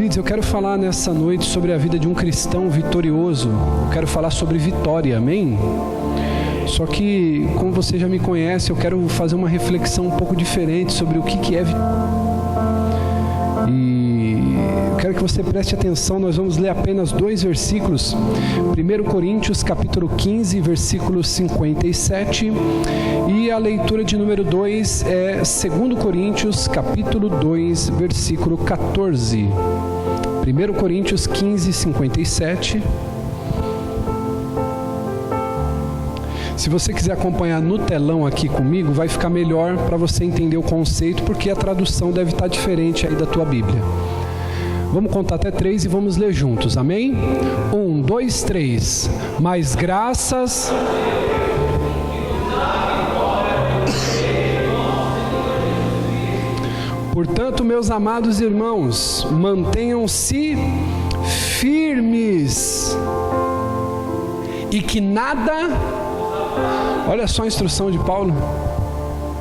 Queridos, eu quero falar nessa noite sobre a vida de um cristão vitorioso. Eu quero falar sobre vitória, amém? Só que, como você já me conhece, eu quero fazer uma reflexão um pouco diferente sobre o que é vitória. E eu quero que você preste atenção, nós vamos ler apenas 2 versículos. 1 Coríntios, capítulo 15, versículo 57. E a leitura de número 2 é 2 Coríntios, capítulo 2, versículo 14. 1 Coríntios 15, 57. Se você quiser acompanhar no telão aqui comigo, vai ficar melhor para você entender o conceito, porque a tradução deve estar diferente aí da tua Bíblia. Vamos contar até 3 e vamos ler juntos, amém? 1, 2, 3. Mas graças... Portanto, meus amados irmãos, mantenham-se firmes e que nada... Olha só a instrução de Paulo.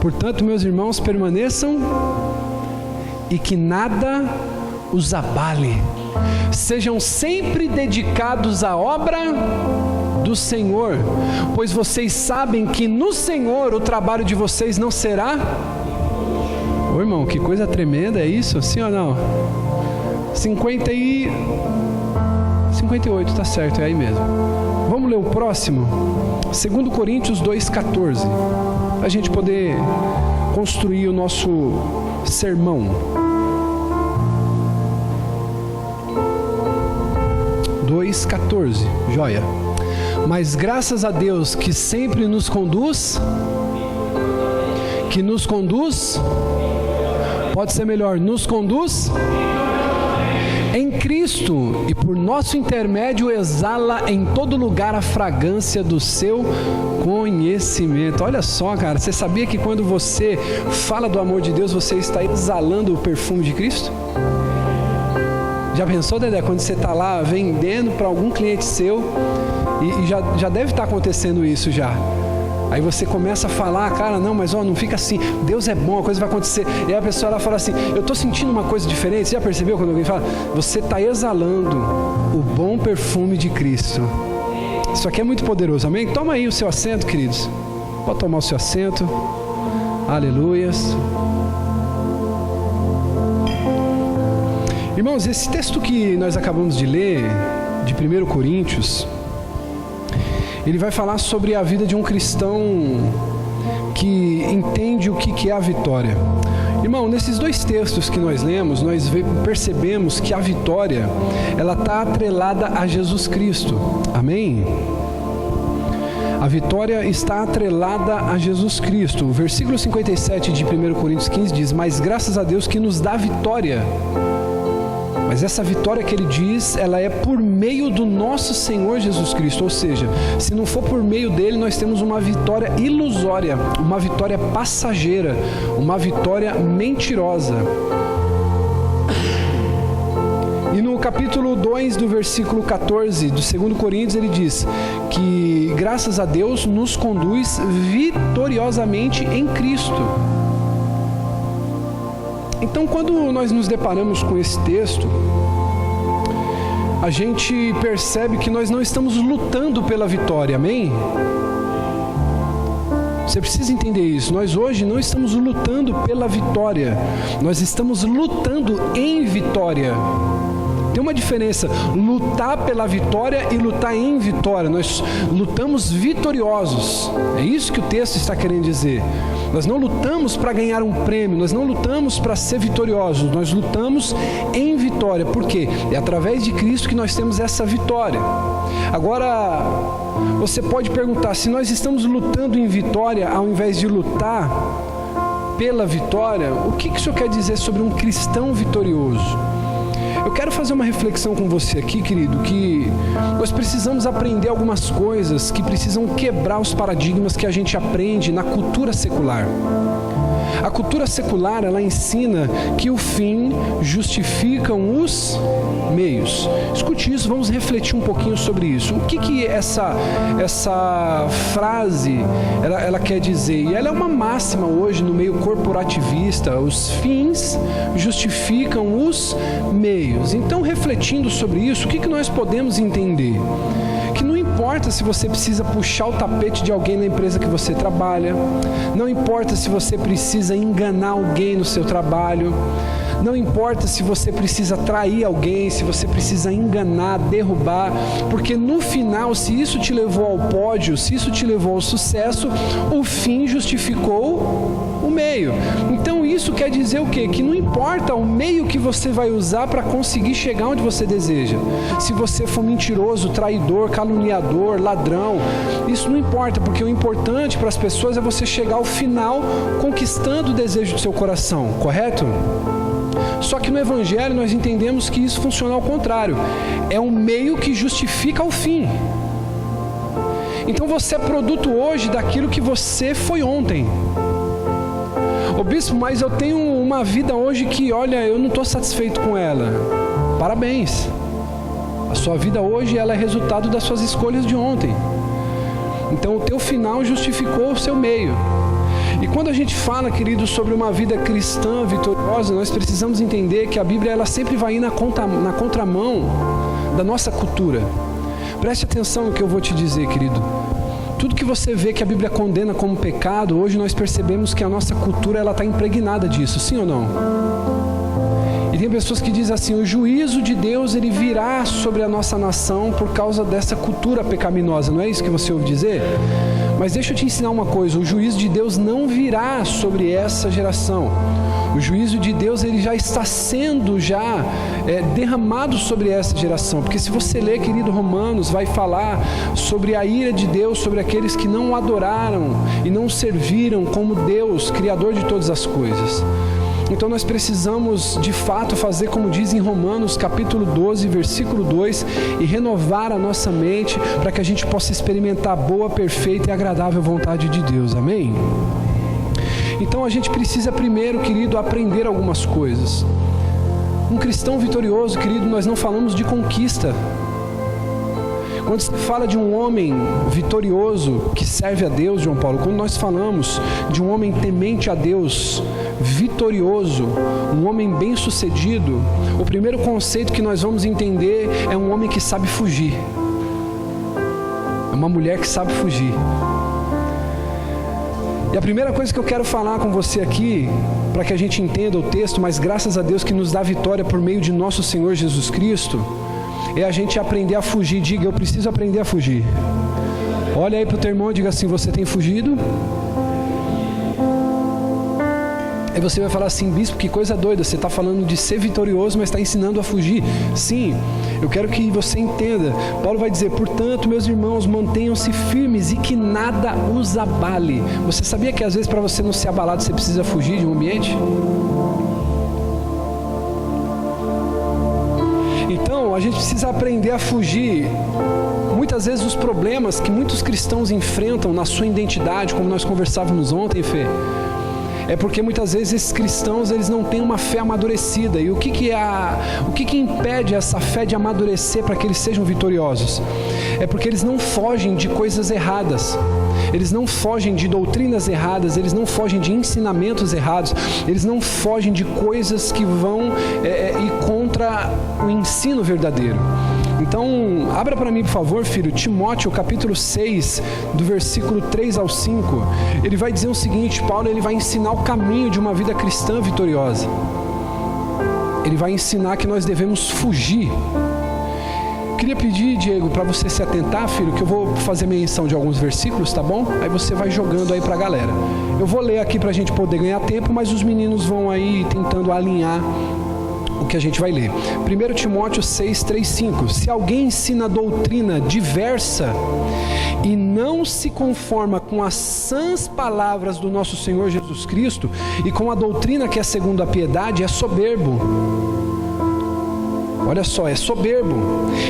Portanto, meus irmãos, permaneçam e que nada os abale. Sejam sempre dedicados à obra do Senhor, pois vocês sabem que no Senhor o trabalho de vocês não será... Ô irmão, que coisa tremenda, é isso? Sim ou não? 58, tá certo, é aí mesmo. Vamos ler o próximo? 2 Coríntios 2,14, para a gente poder construir o nosso sermão. 2,14, joia. Mas graças a Deus que sempre nos conduz, pode ser melhor, nos conduz em Cristo, e por nosso intermédio exala em todo lugar a fragrância do seu conhecimento. Olha só, cara, você sabia que quando você fala do amor de Deus, você está exalando o perfume de Cristo? Já pensou, Dedé, quando você está lá vendendo para algum cliente seu, e já deve estar acontecendo isso já. Aí você começa a falar, cara, não, mas não fica assim, Deus é bom, a coisa vai acontecer. E aí a pessoa ela fala assim, eu estou sentindo uma coisa diferente. Você já percebeu quando alguém fala? Você está exalando o bom perfume de Cristo. Isso aqui é muito poderoso, amém? Toma aí o seu assento, queridos. Pode tomar o seu assento. Aleluias. Irmãos, esse texto que nós acabamos de ler, de 1 Coríntios, ele vai falar sobre a vida de um cristão que entende o que é a vitória. Irmão, nesses 2 textos que nós lemos, nós percebemos que a vitória, ela está atrelada a Jesus Cristo. Amém? A vitória está atrelada a Jesus Cristo. O versículo 57 de 1 Coríntios 15 diz, mas graças a Deus que nos dá vitória. Mas essa vitória que ele diz, ela é por meio do nosso Senhor Jesus Cristo. Ou seja, se não for por meio dele, nós temos uma vitória ilusória, uma vitória passageira, uma vitória mentirosa. E no capítulo 2 do versículo 14 do 2 Coríntios, ele diz que graças a Deus nos conduz vitoriosamente em Cristo. Então, quando nós nos deparamos com esse texto, a gente percebe que nós não estamos lutando pela vitória, amém? Você precisa entender isso. Nós hoje não estamos lutando pela vitória, nós estamos lutando em vitória. Tem uma diferença, lutar pela vitória e lutar em vitória. Nós lutamos vitoriosos, é isso que o texto está querendo dizer. Nós não lutamos para ganhar um prêmio, nós não lutamos para ser vitoriosos, nós lutamos em vitória. Por quê? É através de Cristo que nós temos essa vitória. Agora, você pode perguntar, se nós estamos lutando em vitória ao invés de lutar pela vitória, o que isso quer dizer sobre um cristão vitorioso? Eu quero fazer uma reflexão com você aqui, querido, que nós precisamos aprender algumas coisas que precisam quebrar os paradigmas que a gente aprende na cultura secular. A cultura secular, ela ensina que o fim justificam os meios. Escute isso, vamos refletir um pouquinho sobre isso. O que essa frase ela quer dizer? E ela é uma máxima hoje no meio corporativista. Os fins justificam os meios. Então, refletindo sobre isso, o que nós podemos entender? Que não importa se você precisa puxar o tapete de alguém na empresa que você trabalha, não importa se você precisa enganar alguém no seu trabalho, não importa se você precisa trair alguém, se você precisa enganar, derrubar, porque no final, se isso te levou ao pódio, se isso te levou ao sucesso, o fim justificou o meio. Então isso quer dizer o quê? Que não importa o meio que você vai usar para conseguir chegar onde você deseja. Se você for mentiroso, traidor, caluniador, ladrão, isso não importa, porque o importante para as pessoas é você chegar ao final conquistando o desejo do seu coração, correto? Só que no Evangelho nós entendemos que isso funciona ao contrário. É um meio que justifica o fim. Então você é produto hoje daquilo que você foi ontem. Ô bispo, mas eu tenho uma vida hoje que, olha, eu não estou satisfeito com ela. Parabéns. A sua vida hoje ela é resultado das suas escolhas de ontem. Então o teu final justificou o seu meio. E quando a gente fala, querido, sobre uma vida cristã vitoriosa, nós precisamos entender que a Bíblia ela sempre vai ir na contramão da nossa cultura. Preste atenção no que eu vou te dizer, querido. Tudo que você vê que a Bíblia condena como pecado, hoje nós percebemos que a nossa cultura ela está impregnada disso, sim ou não? E tem pessoas que dizem assim, o juízo de Deus ele virá sobre a nossa nação por causa dessa cultura pecaminosa, não é isso que você ouve dizer? Mas deixa eu te ensinar uma coisa, o juízo de Deus não virá sobre essa geração. O juízo de Deus ele já está sendo derramado sobre essa geração. Porque se você ler, querido, Romanos, vai falar sobre a ira de Deus, sobre aqueles que não o adoraram e não o serviram como Deus, Criador de todas as coisas. Então nós precisamos de fato fazer como diz em Romanos capítulo 12, versículo 2 e renovar a nossa mente para que a gente possa experimentar a boa, perfeita e agradável vontade de Deus, amém? Então a gente precisa primeiro, querido, aprender algumas coisas. Um cristão vitorioso, querido, nós não falamos de conquista. Quando se fala de um homem vitorioso que serve a Deus, João Paulo, quando nós falamos de um homem temente a Deus, vitorioso, um homem bem-sucedido, o primeiro conceito que nós vamos entender é um homem que sabe fugir. É uma mulher que sabe fugir. E a primeira coisa que eu quero falar com você aqui, para que a gente entenda o texto, mas graças a Deus que nos dá vitória por meio de nosso Senhor Jesus Cristo, é a gente aprender a fugir. Diga, eu preciso aprender a fugir. Olha aí para o teu irmão e diga assim, você tem fugido? Aí você vai falar assim, bispo, que coisa doida, você está falando de ser vitorioso, mas está ensinando a fugir. Sim, eu quero que você entenda. Paulo vai dizer, portanto, meus irmãos, mantenham-se firmes e que nada os abale. Você sabia que às vezes para você não ser abalado, você precisa fugir de um ambiente? Então, a gente precisa aprender a fugir. Muitas vezes os problemas que muitos cristãos enfrentam na sua identidade, como nós conversávamos ontem, Fê, é porque muitas vezes esses cristãos eles não têm uma fé amadurecida. E o que impede essa fé de amadurecer para que eles sejam vitoriosos? É porque eles não fogem de coisas erradas. Eles não fogem de doutrinas erradas, eles não fogem de ensinamentos errados, eles não fogem de coisas que vão ir contra o ensino verdadeiro. Então, abra para mim, por favor, filho, Timóteo, capítulo 6, do versículo 3 ao 5. Ele vai dizer o seguinte, Paulo ele vai ensinar o caminho de uma vida cristã vitoriosa. Ele vai ensinar que nós devemos fugir. Queria pedir, Diego, para você se atentar, filho, que eu vou fazer menção de alguns versículos, tá bom? Aí você vai jogando aí para a galera. Eu vou ler aqui para a gente poder ganhar tempo, mas os meninos vão aí tentando alinhar o que a gente vai ler. 1 Timóteo 6, 3, 5. Se alguém ensina doutrina diversa e não se conforma com as sãs palavras do nosso Senhor Jesus Cristo e com a doutrina que é segundo a piedade, é soberbo. olha só, é soberbo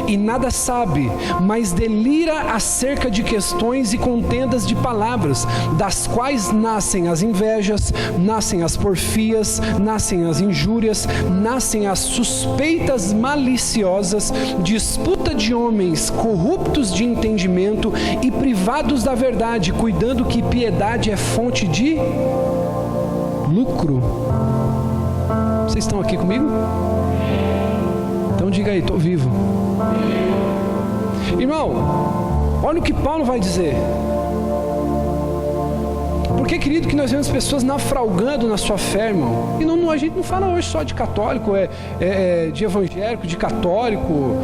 e nada sabe, mas delira acerca de questões e contendas de palavras, das quais nascem as invejas, nascem as porfias, nascem as injúrias, nascem as suspeitas maliciosas, disputa de homens corruptos de entendimento e privados da verdade, cuidando que piedade é fonte de lucro. Vocês estão aqui comigo? Então diga aí, estou vivo. Irmão, olha o que Paulo vai dizer. Porque, querido, que nós vemos pessoas naufragando na sua fé, irmão. E a gente não fala hoje só de católico, de evangélico, de católico.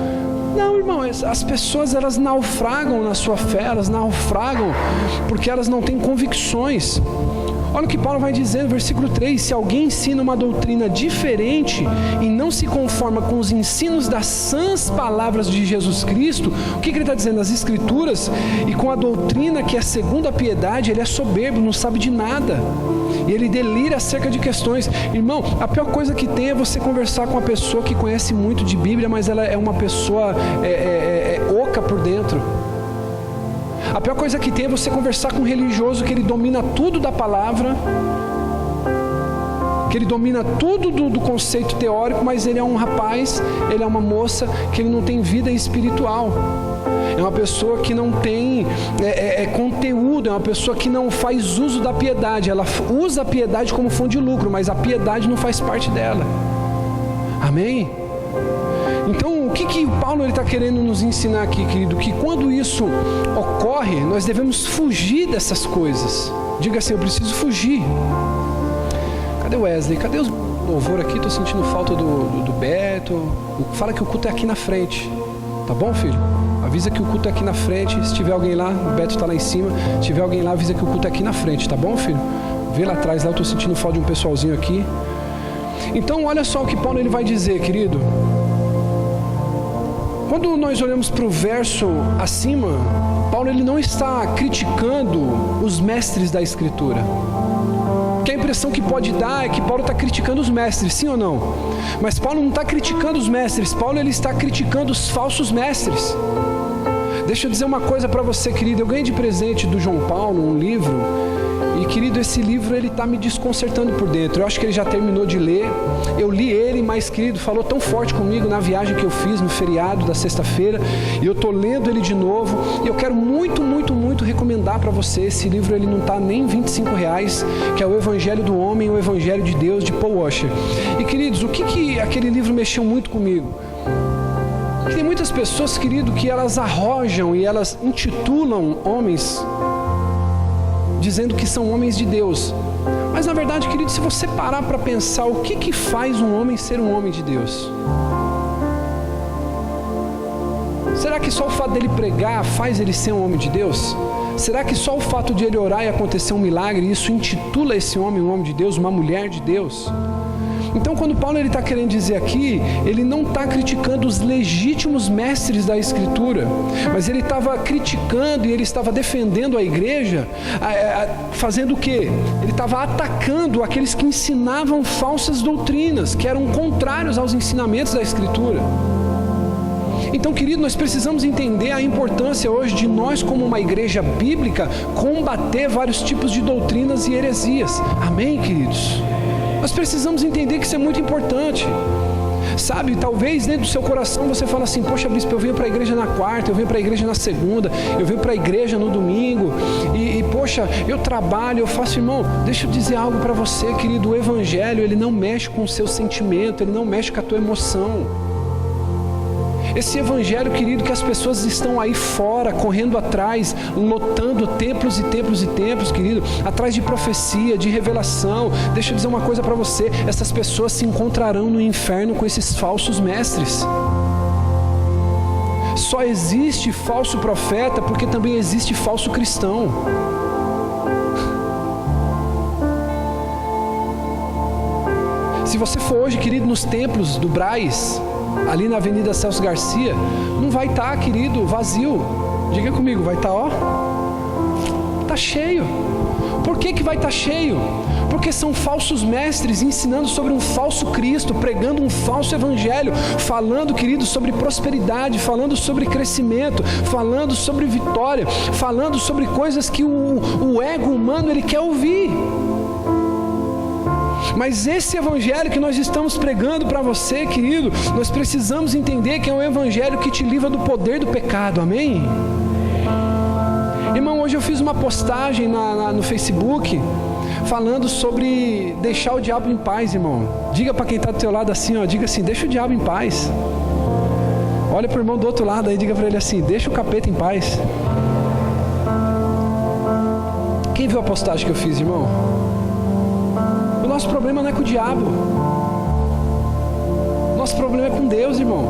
Não, irmão, as pessoas, elas naufragam na sua fé, elas naufragam porque elas não têm convicções. Olha o que Paulo vai dizer no versículo 3: se alguém ensina uma doutrina diferente e não se conforma com os ensinos das sãs palavras de Jesus Cristo, o que ele está dizendo? As Escrituras, e com a doutrina que é segundo a piedade, ele é soberbo, não sabe de nada. E ele delira acerca de questões. Irmão, a pior coisa que tem é você conversar com uma pessoa que conhece muito de Bíblia, mas ela é uma pessoa oca por dentro. A pior coisa que tem é você conversar com um religioso que ele domina tudo da palavra, que ele domina tudo do conceito teórico, mas ele é um rapaz, ele é uma moça que ele não tem vida espiritual. É uma pessoa que não tem conteúdo, é uma pessoa que não faz uso da piedade. Ela usa a piedade como fonte de lucro, mas a piedade não faz parte dela. Amém? Então, o que o Paulo está querendo nos ensinar aqui, querido? Que quando isso ocorre, nós devemos fugir dessas coisas. Diga assim: eu preciso fugir. Cadê o Wesley? Cadê os louvor aqui? Estou sentindo falta do Beto. Fala que o culto é aqui na frente. Tá bom, filho? Avisa que o culto é aqui na frente. Se tiver alguém lá, o Beto está lá em cima. Se tiver alguém lá, avisa que o culto é aqui na frente. Tá bom, filho? Vê lá atrás, lá eu estou sentindo falta de um pessoalzinho aqui. Então, olha só o que Paulo ele vai dizer, querido. Quando nós olhamos para o verso acima, Paulo ele não está criticando os mestres da Escritura. Que a impressão que pode dar é que Paulo está criticando os mestres, sim ou não? Mas Paulo não está criticando os mestres, Paulo ele está criticando os falsos mestres. Deixa eu dizer uma coisa para você, querido. Eu ganhei de presente do João Paulo um livro. E, querido, esse livro ele está me desconcertando por dentro. Eu acho que ele já terminou de ler. Eu li ele, mas, querido, falou tão forte comigo na viagem que eu fiz no feriado da sexta-feira. E eu estou lendo ele de novo. E eu quero muito, muito, muito recomendar para você. Esse livro ele não está nem R$25, que é o Evangelho do Homem, o Evangelho de Deus, de Paul Washer. E, queridos, o que aquele livro mexeu muito comigo? Que tem muitas pessoas, querido, que elas arrojam e elas intitulam homens dizendo que são homens de Deus. Mas na verdade, querido, se você parar para pensar, o que faz um homem ser um homem de Deus? Será que só o fato dele pregar faz ele ser um homem de Deus? Será que só o fato de ele orar e acontecer um milagre, isso intitula esse homem um homem de Deus, uma mulher de Deus? Então, quando Paulo está querendo dizer aqui, ele não está criticando os legítimos mestres da Escritura, mas ele estava criticando e ele estava defendendo a igreja, fazendo o quê? Ele estava atacando aqueles que ensinavam falsas doutrinas, que eram contrários aos ensinamentos da Escritura. Então, querido, nós precisamos entender a importância hoje de nós, como uma igreja bíblica, combater vários tipos de doutrinas e heresias. Amém, queridos? Nós precisamos entender que isso é muito importante. Sabe, talvez dentro do seu coração você fala assim: poxa, bispo, eu venho para a igreja na quarta, eu venho para a igreja na segunda, eu venho para a igreja no domingo, e poxa, eu trabalho, eu faço. Irmão, deixa eu dizer algo para você, querido. O evangelho, ele não mexe com o seu sentimento, ele não mexe com a tua emoção. Esse evangelho, querido, que as pessoas estão aí fora, correndo atrás, lotando templos e templos e templos, querido, atrás de profecia, de revelação. Deixa eu dizer uma coisa para você: essas pessoas se encontrarão no inferno com esses falsos mestres. Só existe falso profeta porque também existe falso cristão. Se você for hoje, querido, nos templos do Brás, ali na Avenida Celso Garcia, não vai estar, querido, vazio. Diga comigo, vai estar, ó, tá cheio. Por que vai estar cheio? Porque são falsos mestres ensinando sobre um falso Cristo, pregando um falso evangelho, falando, querido, sobre prosperidade, falando sobre crescimento, falando sobre vitória, falando sobre coisas que o ego humano ele quer ouvir. Mas esse evangelho que nós estamos pregando para você, querido, nós precisamos entender que é um evangelho que te livra do poder do pecado, amém? Irmão, hoje eu fiz uma postagem no Facebook falando sobre deixar o diabo em paz, irmão. Diga para quem está do teu lado assim, ó, diga assim, deixa o diabo em paz. Olha para o irmão do outro lado aí, diga para ele assim, deixa o capeta em paz. Quem viu a postagem que eu fiz, irmão? O nosso problema não é com o diabo. O nosso problema é com Deus, irmão.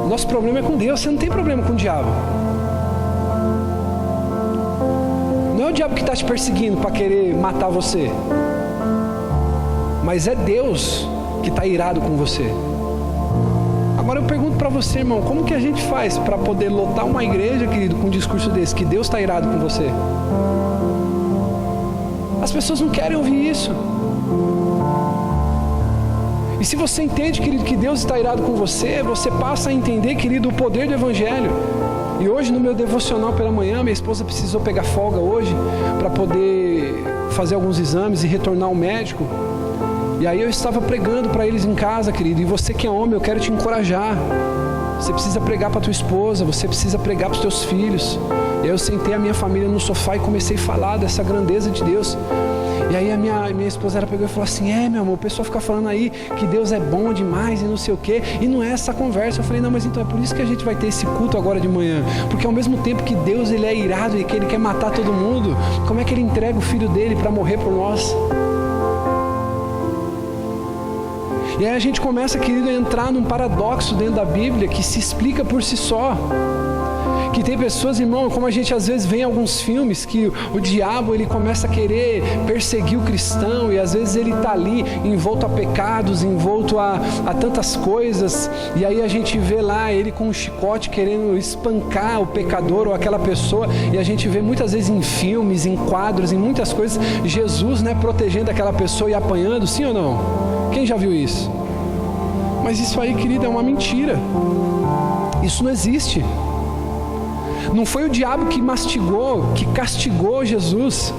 O nosso problema é com Deus. Você não tem problema com o diabo. Não é o diabo que está te perseguindo para querer matar você. Mas é Deus que está irado com você. Agora eu pergunto para você, irmão, como que a gente faz para poder lotar uma igreja, querido, com um discurso desse, que Deus está irado com você? As pessoas não querem ouvir isso. E se você entende, querido, que Deus está irado com você, você passa a entender, querido, o poder do evangelho. E hoje no meu devocional pela manhã, minha esposa precisou pegar folga hoje para poder fazer alguns exames e retornar ao médico. E aí eu estava pregando para eles em casa, querido. E você que é homem, eu quero te encorajar. Você precisa pregar para tua esposa, você precisa pregar para os teus filhos. E aí eu sentei a minha família no sofá e comecei a falar dessa grandeza de Deus. E aí a minha esposa pegou e falou assim, meu amor, o pessoal fica falando aí que Deus é bom demais e não sei o quê, e não é essa conversa. Eu falei, não, mas então é por isso que a gente vai ter esse culto agora de manhã, porque ao mesmo tempo que Deus ele é irado e que ele quer matar todo mundo, como é que ele entrega o filho dele para morrer por nós? E aí a gente começa, querido, a entrar num paradoxo dentro da Bíblia que se explica por si só. Que tem pessoas, irmão, como a gente às vezes vê em alguns filmes, que o diabo ele começa a querer perseguir o cristão e às vezes ele está ali envolto a pecados, envolto a tantas coisas, e aí a gente vê lá ele com um chicote querendo espancar o pecador ou aquela pessoa, e a gente vê muitas vezes em filmes, em quadros, em muitas coisas, Jesus, né, protegendo aquela pessoa e apanhando, sim ou não? Quem já viu isso? Mas isso aí, querido, é uma mentira. Isso não existe. Não foi o diabo que mastigou, que castigou Jesus.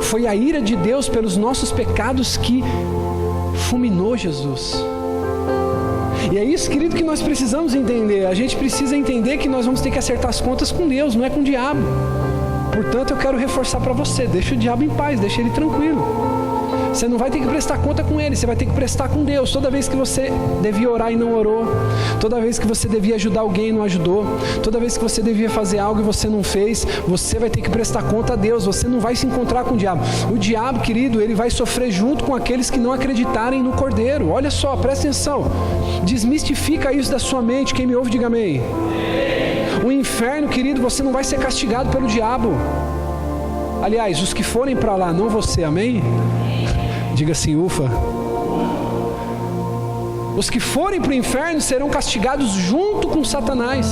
Foi a ira de Deus pelos nossos pecados que fulminou Jesus. E é isso, querido, que nós precisamos entender. A gente precisa entender que nós vamos ter que acertar as contas com Deus, não é com o diabo. Portanto, eu quero reforçar para você, deixa o diabo em paz, deixa ele tranquilo. Você não vai ter que prestar conta com ele, você vai ter que prestar com Deus. Toda vez que você devia orar e não orou, toda vez que você devia ajudar alguém e não ajudou, toda vez que você devia fazer algo e você não fez, você vai ter que prestar conta a Deus. Você não vai se encontrar com o diabo. O diabo, querido, ele vai sofrer junto com aqueles que não acreditarem no Cordeiro. Olha só, presta atenção. Desmistifica isso da sua mente. Quem me ouve, diga amém. O inferno, querido, você não vai ser castigado pelo diabo. Aliás, os que forem para lá, não você, amém? Diga assim, ufa. Os que forem para o inferno serão castigados junto com Satanás.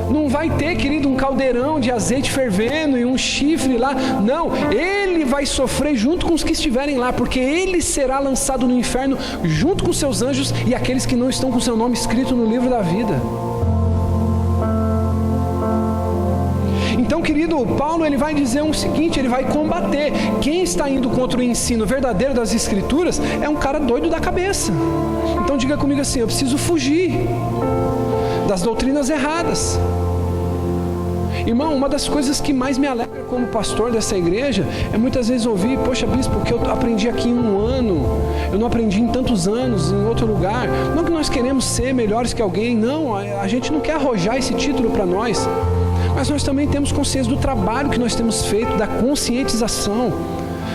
Não vai ter, querido, um caldeirão de azeite fervendo e um chifre lá. Não, ele vai sofrer junto com os que estiverem lá, porque ele será lançado no inferno junto com seus anjos e aqueles que não estão com seu nome escrito no livro da vida. Então, querido, Paulo ele vai dizer o seguinte, ele vai combater. Quem está indo contra o ensino verdadeiro das Escrituras é um cara doido da cabeça. Então diga comigo assim, eu preciso fugir das doutrinas erradas. Irmão, uma das coisas que mais me alegra como pastor dessa igreja é muitas vezes ouvir, poxa bispo, porque eu aprendi aqui em 1 ano, eu não aprendi em tantos anos em outro lugar. Não que nós queremos ser melhores que alguém, não, a gente não quer arrojar esse título para nós. Mas nós também temos consciência do trabalho que nós temos feito, da conscientização.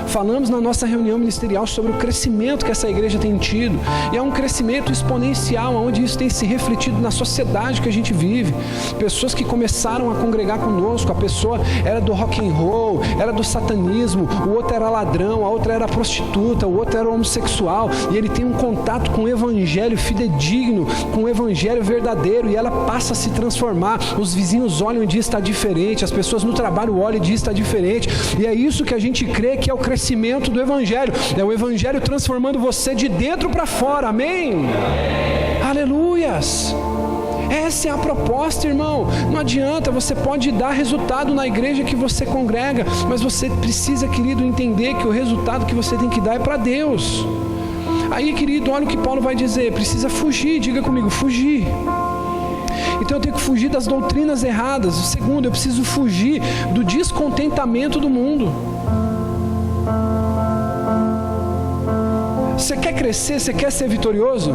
Falamos na nossa reunião ministerial sobre o crescimento que essa igreja tem tido. E é um crescimento exponencial, onde isso tem se refletido na sociedade que a gente vive. Pessoas que começaram a congregar conosco, a pessoa era do rock and roll, era do satanismo, o outro era ladrão, a outra era prostituta, o outro era homossexual, e ele tem um contato com o evangelho fidedigno, com o evangelho verdadeiro, e ela passa a se transformar. Os vizinhos olham e dizem está diferente, as pessoas no trabalho olham e dizem está diferente, e é isso que a gente crê que é o crescimento do evangelho, é o evangelho transformando você de dentro para fora, amém? Aleluias! Essa é a proposta, irmão. Não adianta, você pode dar resultado na igreja que você congrega, mas você precisa, querido, entender que o resultado que você tem que dar é para Deus. Aí, querido, olha o que Paulo vai dizer, precisa fugir, diga comigo, fugir. Então eu tenho que fugir das doutrinas erradas. O segundo, eu preciso fugir do descontentamento do mundo. Você quer crescer, você quer ser vitorioso?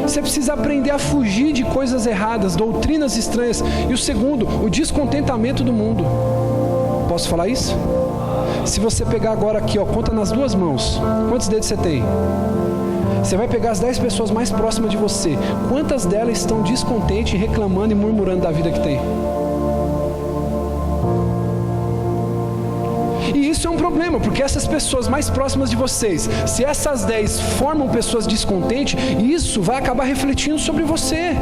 Você precisa aprender a fugir de coisas erradas, doutrinas estranhas. E o segundo, o descontentamento do mundo. Posso falar isso? Se você pegar agora aqui, ó, conta nas duas mãos. Quantos dedos você tem? Você vai pegar as 10 pessoas mais próximas de você. Quantas delas estão descontentes, reclamando e murmurando da vida que tem? E isso é um problema, porque essas pessoas mais próximas de vocês, se essas 10 formam pessoas descontentes, isso vai acabar refletindo sobre você.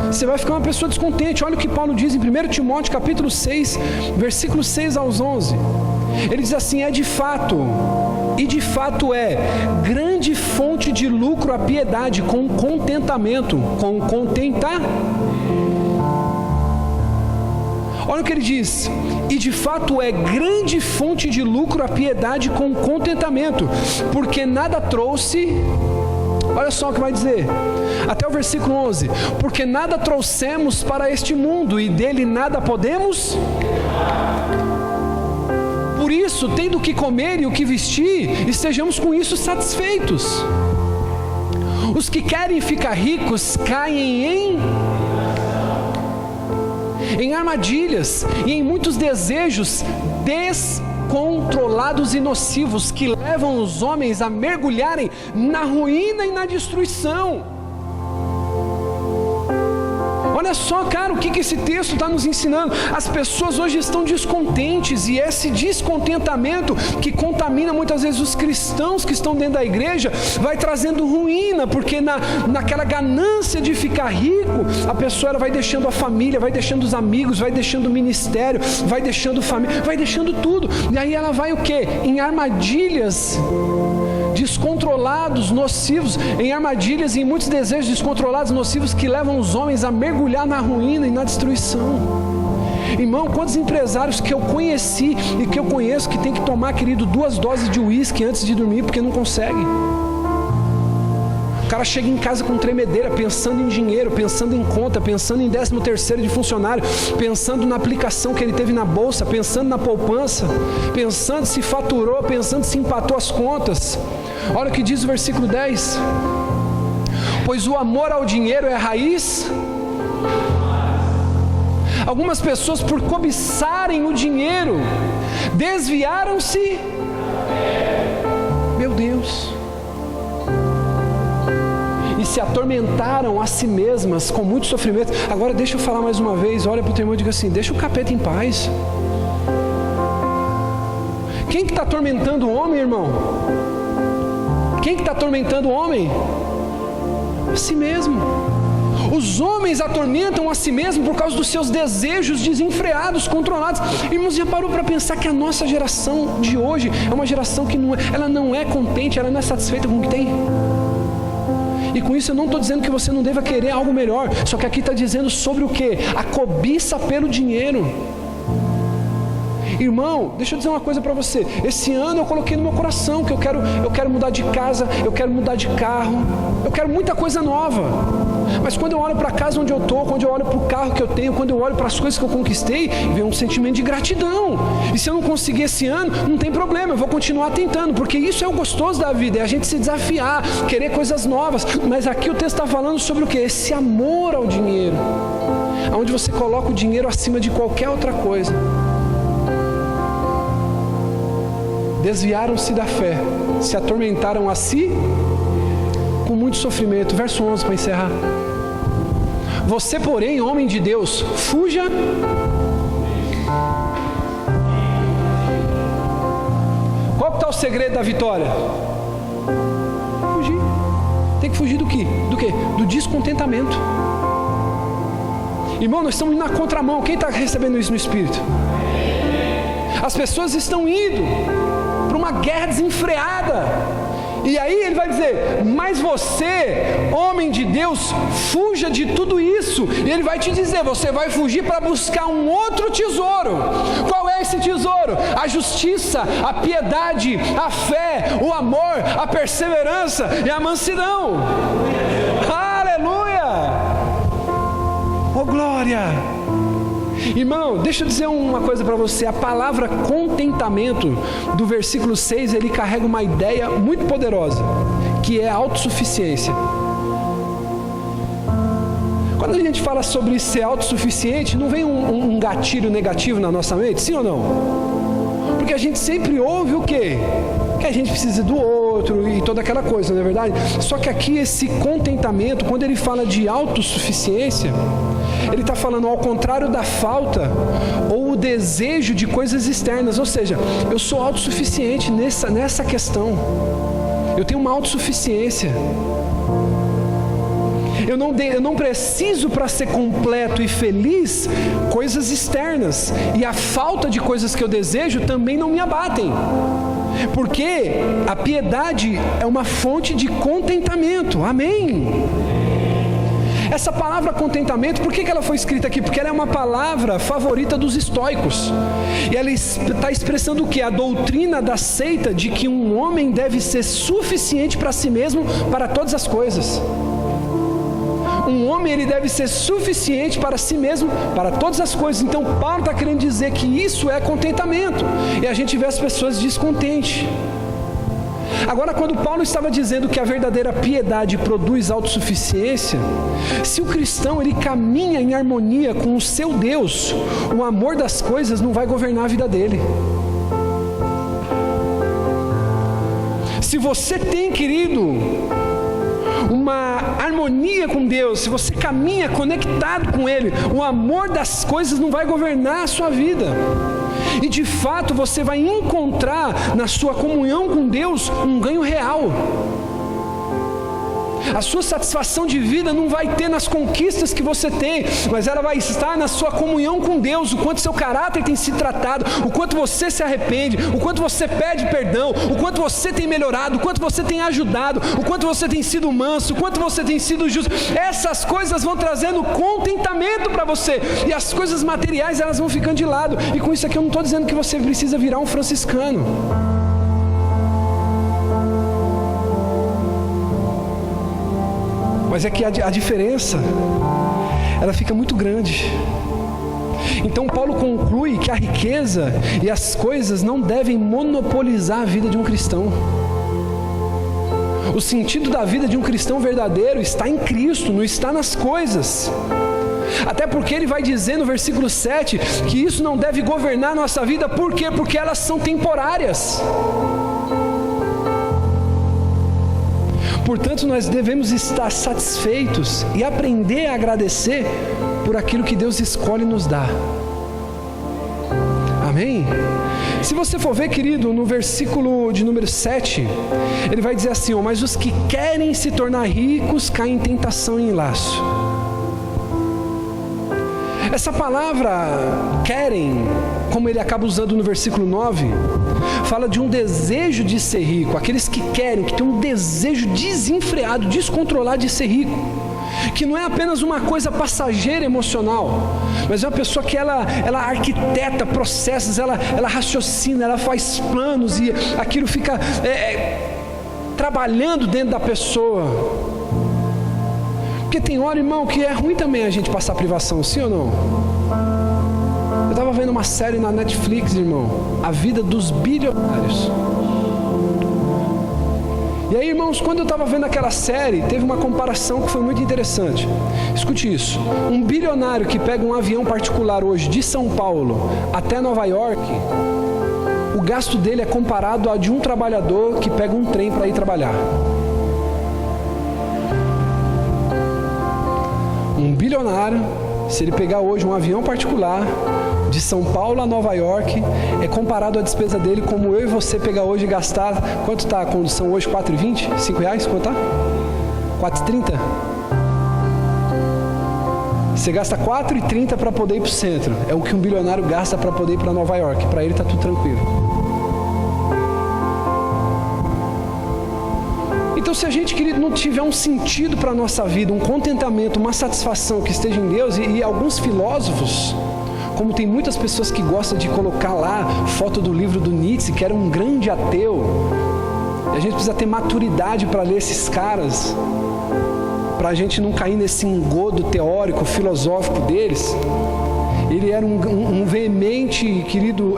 Você vai ficar uma pessoa descontente. Olha o que Paulo diz em 1 Timóteo capítulo 6, versículos 6 aos 11. Ele diz assim, de fato é grande fonte de lucro a piedade com contentamento, com contentar. Olha o que ele diz, e de fato é grande fonte de lucro a piedade com contentamento, porque nada trouxe, olha só o que vai dizer, até o versículo 11, porque nada trouxemos para este mundo e dele nada podemos. Por isso, tendo o que comer e o que vestir, estejamos com isso satisfeitos. Os que querem ficar ricos caem em armadilhas e em muitos desejos descontrolados e nocivos que levam os homens a mergulharem na ruína e na destruição. Olha só, cara, o que esse texto está nos ensinando? As pessoas hoje estão descontentes, e esse descontentamento que contamina muitas vezes os cristãos que estão dentro da igreja, vai trazendo ruína, porque naquela ganância de ficar rico, a pessoa ela vai deixando a família, vai deixando os amigos, vai deixando o ministério, vai deixando família, vai deixando tudo, e aí ela vai o quê? Em armadilhas descontrolados, nocivos, em armadilhas e em muitos desejos descontrolados, nocivos que levam os homens a mergulhar na ruína e na destruição. Irmão, quantos empresários que eu conheci e que eu conheço que tem que tomar, querido, 2 doses de uísque antes de dormir porque não consegue. O cara chega em casa com tremedeira, pensando em dinheiro, pensando em conta, pensando em 13º de funcionário, pensando na aplicação que ele teve na bolsa, pensando na poupança, pensando se faturou, pensando se empatou as contas. Olha o que diz o versículo 10. Pois o amor ao dinheiro é a raiz. Algumas pessoas, por cobiçarem o dinheiro, desviaram-se. Meu Deus. E se atormentaram a si mesmas com muito sofrimento. Agora deixa eu falar mais uma vez. Olha para o teu irmão e diga assim, deixa o capeta em paz. Quem que está atormentando o homem, irmão? Quem que está atormentando o homem? A si mesmo. Os homens atormentam a si mesmo por causa dos seus desejos desenfreados, controlados. Irmãos, já parou para pensar que a nossa geração de hoje é uma geração que ela não é contente, ela não é satisfeita com o que tem? E com isso eu não estou dizendo que você não deva querer algo melhor, só que aqui está dizendo sobre o quê? A cobiça pelo dinheiro. Irmão, deixa eu dizer uma coisa para você. Esse ano eu coloquei no meu coração que eu quero mudar de casa, eu quero mudar de carro, eu quero muita coisa nova. Mas quando eu olho para a casa onde eu estou, quando eu olho para o carro que eu tenho, quando eu olho para as coisas que eu conquistei, vem um sentimento de gratidão. E se eu não conseguir esse ano, não tem problema, eu vou continuar tentando, porque isso é o gostoso da vida, é a gente se desafiar, querer coisas novas. Mas aqui o texto está falando sobre o quê? Esse amor ao dinheiro, onde você coloca o dinheiro acima de qualquer outra coisa. desviaram-se da fé, se atormentaram a si com muito sofrimento. Verso 11 para encerrar. Você, porém, homem de Deus, fuja. Qual que está o segredo da vitória? Fugir. Tem que fugir do quê? Do quê? Do descontentamento. Irmão, nós estamos indo na contramão. Quem está recebendo isso no Espírito? As pessoas estão indo para uma guerra desenfreada. E aí ele vai dizer, mas você, homem de Deus, fuja de tudo isso. E ele vai te dizer, você vai fugir para buscar um outro tesouro. Qual é esse tesouro? A justiça, a piedade, a fé, o amor, a perseverança e a mansidão. Aleluia! Oh glória! Irmão, deixa eu dizer uma coisa para você. A palavra contentamento do versículo 6, ele carrega uma ideia muito poderosa, que é a autossuficiência. Quando a gente fala sobre ser autossuficiente, não vem um gatilho negativo na nossa mente, sim ou não? Porque a gente sempre ouve o quê? Que a gente precisa do outro e toda aquela coisa, não é verdade? Só que aqui esse contentamento, quando ele fala de autossuficiência, ele está falando ao contrário da falta ou o desejo de coisas externas. Ou seja, eu sou autossuficiente nessa questão. Eu tenho uma autossuficiência. Eu não preciso, para ser completo e feliz, coisas externas. E a falta de coisas que eu desejo também não me abatem. Porque a piedade é uma fonte de contentamento. Amém? Essa palavra contentamento, por que ela foi escrita aqui? Porque ela é uma palavra favorita dos estoicos. E ela está expressando o quê? A doutrina da seita de que um homem deve ser suficiente para si mesmo para todas as coisas. Um homem, ele deve ser suficiente para si mesmo para todas as coisas. Então Paulo está querendo dizer que isso é contentamento. E a gente vê as pessoas descontentes. Agora, quando Paulo estava dizendo que a verdadeira piedade produz autossuficiência, se o cristão ele caminha em harmonia com o seu Deus, o amor das coisas não vai governar a vida dele. Se você tem, querido, uma harmonia com Deus, se você caminha conectado com Ele, o amor das coisas não vai governar a sua vida. E de fato você vai encontrar na sua comunhão com Deus um ganho real. A sua satisfação de vida não vai ter nas conquistas que você tem, mas ela vai estar na sua comunhão com Deus, o quanto seu caráter tem se tratado, o quanto você se arrepende, o quanto você pede perdão, o quanto você tem melhorado, o quanto você tem ajudado, o quanto você tem sido manso, o quanto você tem sido justo. Essas coisas vão trazendo contentamento para você, e as coisas materiais elas vão ficando de lado. E com isso aqui eu não estou dizendo que você precisa virar um franciscano. Mas é que a diferença, ela fica muito grande. Então Paulo conclui que a riqueza e as coisas não devem monopolizar a vida de um cristão. O sentido da vida de um cristão verdadeiro está em Cristo, não está nas coisas. Até porque ele vai dizer no versículo 7 que isso não deve governar a nossa vida. Por quê? Porque elas são temporárias. Portanto, nós devemos estar satisfeitos e aprender a agradecer por aquilo que Deus escolhe nos dar. Amém? Se você for ver, querido, no versículo de número 7, ele vai dizer assim, mas os que querem se tornar ricos caem em tentação e em laço. Essa palavra querem, como ele acaba usando no versículo 9, fala de um desejo de ser rico. Aqueles que querem, que têm um desejo desenfreado, descontrolado de ser rico, que não é apenas uma coisa passageira emocional, mas é uma pessoa que ela arquiteta processos, ela raciocina, ela faz planos e aquilo fica trabalhando dentro da pessoa. Porque tem hora, irmão, que é ruim também a gente passar privação, sim ou não? Eu estava vendo uma série na Netflix, irmão, A Vida dos Bilionários. E aí, irmãos, quando eu estava vendo aquela série, teve uma comparação que foi muito interessante. Escute isso. Um bilionário que pega um avião particular hoje de São Paulo até Nova York, o gasto dele é comparado ao de um trabalhador que pega um trem para ir trabalhar. Um bilionário, se ele pegar hoje um avião particular de São Paulo a Nova York, é comparado à despesa dele como eu e você pegar hoje e gastar, quanto está a condução hoje? R$4,20? R$5? Quanto está? R$4,30? Você gasta R$4,30 para poder ir para o centro. É o que um bilionário gasta para poder ir para Nova York. Para ele está tudo tranquilo. Então, se a gente, querido, não tiver um sentido para a nossa vida, um contentamento, uma satisfação que esteja em Deus, e alguns filósofos, como tem muitas pessoas que gostam de colocar lá foto do livro do Nietzsche, que era um grande ateu, e a gente precisa ter maturidade para ler esses caras, para a gente não cair nesse engodo teórico, filosófico deles. Ele era um veemente, querido,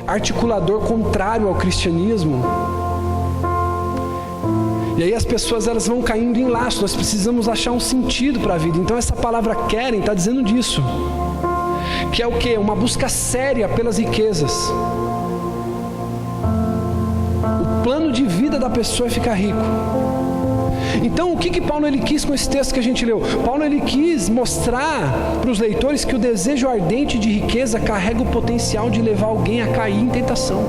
articulador contrário ao cristianismo. E aí as pessoas, elas vão caindo em laço. Nós precisamos achar um sentido para a vida. Então essa palavra querem está dizendo disso. Que é o quê? Uma busca séria pelas riquezas. O plano de vida da pessoa é ficar rico. Então, o que Paulo ele quis com esse texto que a gente leu? Paulo ele quis mostrar para os leitores que o desejo ardente de riqueza carrega o potencial de levar alguém a cair em tentação.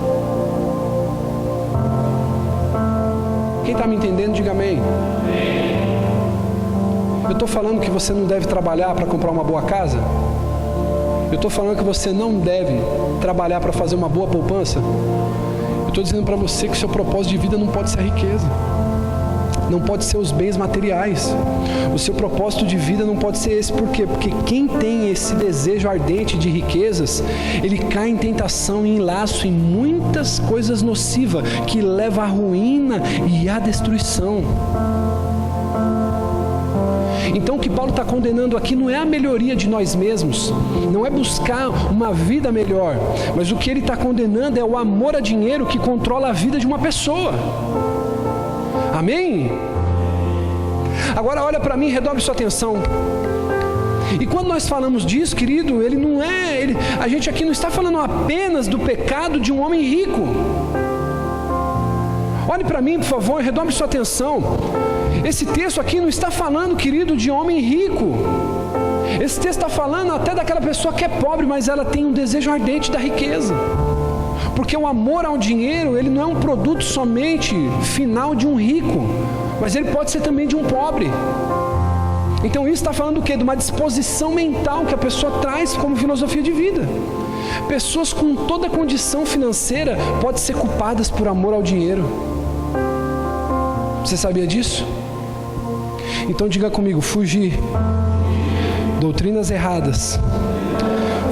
Quem está me entendendo, diga amém. Eu estou falando que você não deve trabalhar para comprar uma boa casa? Eu estou falando que você não deve trabalhar para fazer uma boa poupança? Eu estou dizendo para você que o seu propósito de vida não pode ser a riqueza. Não pode ser os bens materiais. O seu propósito de vida não pode ser esse. Por quê? Porque quem tem esse desejo ardente de riquezas, ele cai em tentação e em laço em muitas coisas nocivas que levam à ruína e à destruição. Então o que Paulo está condenando aqui não é a melhoria de nós mesmos, não é buscar uma vida melhor, mas o que ele está condenando é o amor a dinheiro que controla a vida de uma pessoa. Amém? Agora olha para mim, redobre sua atenção. E quando nós falamos disso, querido, a gente aqui não está falando apenas do pecado de um homem rico. Olhe para mim, por favor, redobre sua atenção. Esse texto aqui não está falando, querido, de homem rico. Esse texto está falando até daquela pessoa que é pobre, mas ela tem um desejo ardente da riqueza. Porque o amor ao dinheiro, ele não é um produto somente final de um rico, mas ele pode ser também de um pobre. Então isso está falando do quê? De uma disposição mental que a pessoa traz como filosofia de vida. Pessoas com toda a condição financeira podem ser culpadas por amor ao dinheiro. Você sabia disso? Então diga comigo, fugir. Doutrinas erradas.